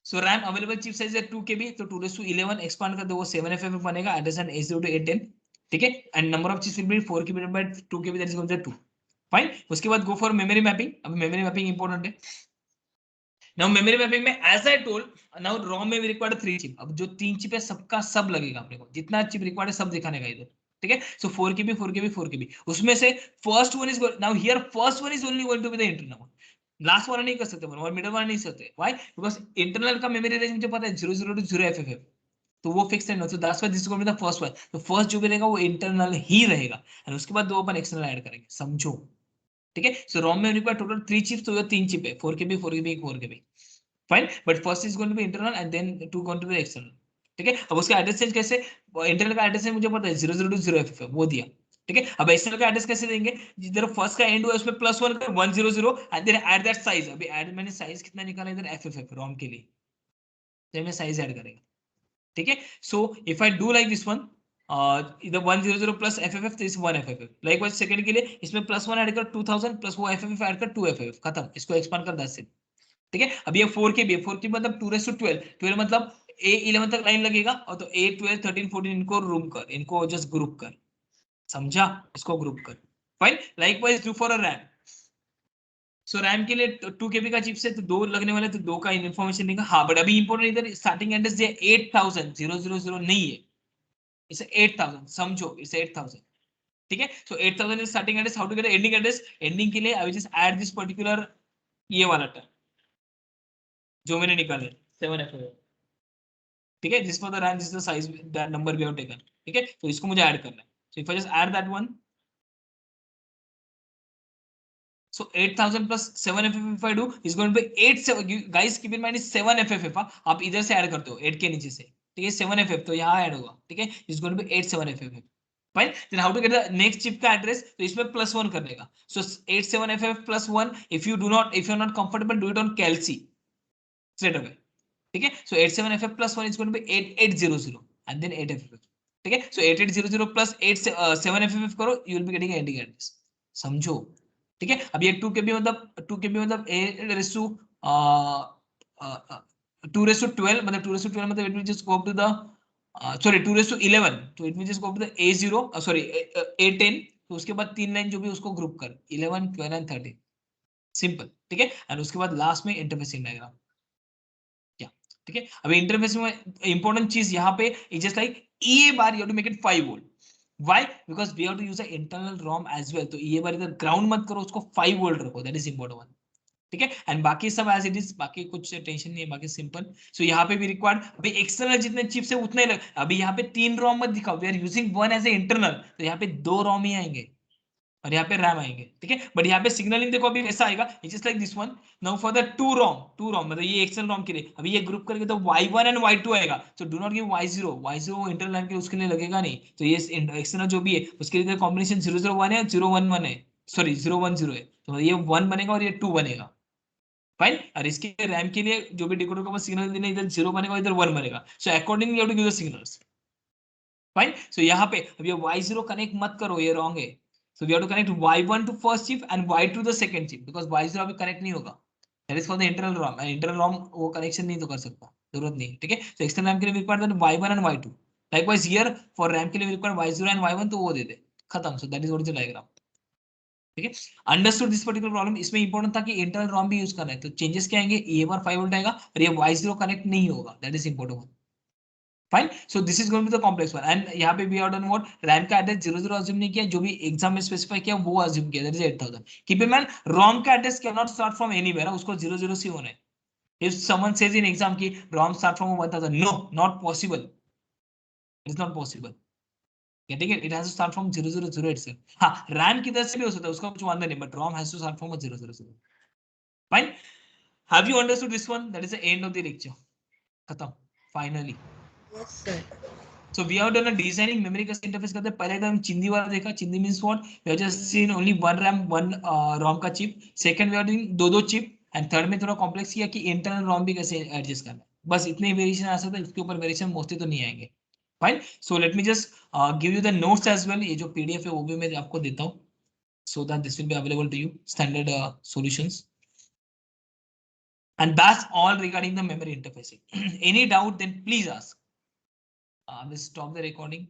So RAM available chip size है 2 केबी, तो 2 to 11 एक्सपांड कर दो, वो 7FF बनेगा, address and A0 to A10। ठीक है। And number of chips will be 4 KB by 2 KB, that is going to 2। Fine. उसके बाद गो फॉर मेमोरी मैपिंग। अब मेमोरी मैपिंग इंपॉर्टेंट है। नाउ मेमोरी मैपिंग में as I told, now ROM में भी required 3 chip. अब जो 3 chip है सबका सब लगेगा अपने को, जितना चिप रिक्वायर्ड है सब दिखाने का इधर। ठीक है। सो 4 केबी 4 केबी 4 केबी, उसमें से first one is, now here first one is only going to be the internal, last वाला नहीं कर सकते और मिडिल वाला नहीं सकते। व्हाई, बिकॉज़ इंटरनल का मेमोरी रेंज मुझे पता है 00 to 0FFF, तो वो फिक्स है। तो that's why this is going to be the first one. तो फर्स्ट जो भी रहेगा वो इंटरनल ही रहेगा, एंड उसके बाद 2 अपन एक्सटर्नल ऐड करेंगे, समझो। ठीक है। सो रोम में रिक्वायर टोटल 3 चिप्स, तो ये 3 चिप है, 4 KB 4 KB 4 KB. Fine. But first is going to be internal and then 2 going to be external. ठीक है। अब उसका एड्रेस चेंज कैसे, इंटरनल का एड्रेस मुझे पता है 00 to 0FFF, वो दिया। ठीक है। अब एक्सटर्नल का एड्रेस कैसे देंगे, जिधर फर्स्ट का एंड हुआ उसमें +1 कर 100 and then add that size. अभी ऐड मैंने साइज कितना निकाला इधर, FFF रोम के लिए, तो मैं साइज ऐड करेगा। ठीक है। So if I do like this one, इधर 100 प्लस FFF, तो इस 1FFF। लाइकवाइज सेकंड के लिए इसमें +1 ऐड कर 2000 प्लस वो FFF ऐड कर 2FFF, खत्म। इसको एक्सपांड कर 10 से। ठीक है। अब ये 4 के भी है, 4 के मतलब 2 raised to 12, 12 मतलब A11 तक लाइन लगेगा, और तो A12 13 14 इनको रूम कर, इनको जस्ट ग्रुप कर, समझा, इसको ग्रुप कर। Fine. Likewise do for a RAM. So RAM के लिए 2 केबी का चिप से तो 2 लगने वाले, तो 2 का इन्फॉर्मेशन देगा। हाँ, बट अभी इंपोर्टेंट इधर स्टार्टिंग एड्रेस जो 8000 000 नहीं है, इसे 8000 समझो, इसे 8000। ठीक है। So 8000 is starting address, how to get ending address, ending के लिए I will just add this particular ये वाला टर्म जो मैंने निकाला है 7FF। ठीक है। जिस फॉर द रैम, जिस the size that number we have taken. ठीक है। तो इसको मुझे ऐड करना है, so if I just add that one, So 8000 plus 7FF if I do is going to be 8 guys keep in mind is 7FF आप इधर से ऐड करते हो 8 के नीचे से ठीक है 7FF तो यहाँ ऐड होगा ठीक है is going to be 87FF fine then how to get the next chip का एड्रेस तो इसमें +1 करने का so 87FF plus 1 if you're not comfortable do it on Kelsey straight away ठीक है so 87FF plus 1 is going to be 8800 and then 8FF ठीक है so 8800 plus 7FF करो you will be getting an ND address समझो ठीक है अब ये 2 KB मतलब 2 KB मतलब a raised to 2 raised to 12 मतलब 2 raised to 12 मतलब it will just go up to the sorry 2 raised to 11 तो it will just go up to the A0 sorry A10 तो उसके बाद 3 लाइन जो भी उसको ग्रुप कर 11 12 and 13 सिंपल ठीक है एंड उसके बाद लास्ट में इंटरफेसिंग डायग्राम क्या ठीक है अभी इंटरफेसिंग में इंपॉर्टेंट चीज यहाँ पे is just like EA bar you have to make it 5 volt Why? Because we have to use an internal ROM as well. तो ये बार इधर ग्राउंड मत करो उसको 5 वोल्ट रखो दैट इज इंपॉर्टेंट वन ठीक है एंड बाकी सब एज इट इज बाकी कुछ टेंशन नहीं है बाकी सिंपल सो यहाँ पे भी रिक्वायर्ड अभी एक्सटर्नल जितने चिप्स है उतने लग अभी यहाँ पे 3 ROM मत दिखाओ we are using one as a internal तो यहाँ पे 2 ROM ही आएंगे और यहाँ पे रैम आएंगे ठीक है बट यहाँ पे सिग्नलिंग देखो अभी ऐसा आएगा it is like this one now for the 2 ROM मतलब ये एक्सटर्नल ROM के लिए अभी ये ग्रुप करके तो Y1 एंड Y2 आएगा so do not give Y0 internal RAM के उसके लिए लगेगा नहीं तो ये एक्सटर्नल जो भी है उसके लिए कॉम्बिनेशन 001 है 011 है सॉरी 010 है तो ये 1 बनेगा और ये 2 बनेगा फाइन और इसके रैम के लिए जो भी डिकोडर को सिग्नल देने इधर 0 बनेगा इधर 1 बनेगा so accordingly you have to give the signals fine so यहाँ पे अब ये Y0 कनेक्ट मत करो ये रॉन्ग है so we have to connect Y1 to first chip and Y2 to the second chip because Y0 अभी कनेक्ट नहीं होगा that is for the internal ROM and internal ROM वो कनेक्शन नहीं तो कर सकता जरूरत नहीं ठीक है so external RAM के लिए required that Y1 and Y2 likewise here for RAM के लिए required Y0 and Y1 तो वो दे दे खत्म so that is what is the diagram ठीक है अंडरस्टूड दिस पर्टिकुलर प्रॉब्लम इसमें इंपॉर्टेंट था कि इंटरनल ROM भी यूज करना है तो चेंजेस क्या आएंगे ये बार 5 वोल्ट आएगा और ये Y0 कनेक्ट नहीं होगा that is important fine so this is going to the complex one and यहाँ पे we have done what RAM का एड्रेस 00 अज्यूम नहीं किया जो भी एग्जाम में स्पेसिफाई किया वो अज्यूम किया that is 8000 keep in mind ROM का address can not start from anywhere उसको 00 से होना है if someone says in exam की ROM start from 1000 no not possible it is not possible getting it has to start from 000 itself हां RAM किधर से भी हो सकता है उसका कुछ वांधा नहीं but ROM has to start from 000 fine have you understood this one that is the end of the lecture खत्म finally Yes, sir. So we have done a designing memory का interface करते हैं पहले एकदम चिंदी वाला देखा चिंदी means what we have just seen only one RAM one ROM का chip second we are doing दो chip and third में थोड़ा complex किया कि internal ROM भी कैसे adjust करना है बस इतने वेरिएशन आ सकता है इसके ऊपर वेरिएशन मोस्टली तो नहीं आएंगे fine so let me just give you the notes as well ये जो PDF है वो भी मैं आपको देता हूँ so that this will be available to you standard solutions and that's all regarding the memory interfacing any doubt then please ask I will stop the recording.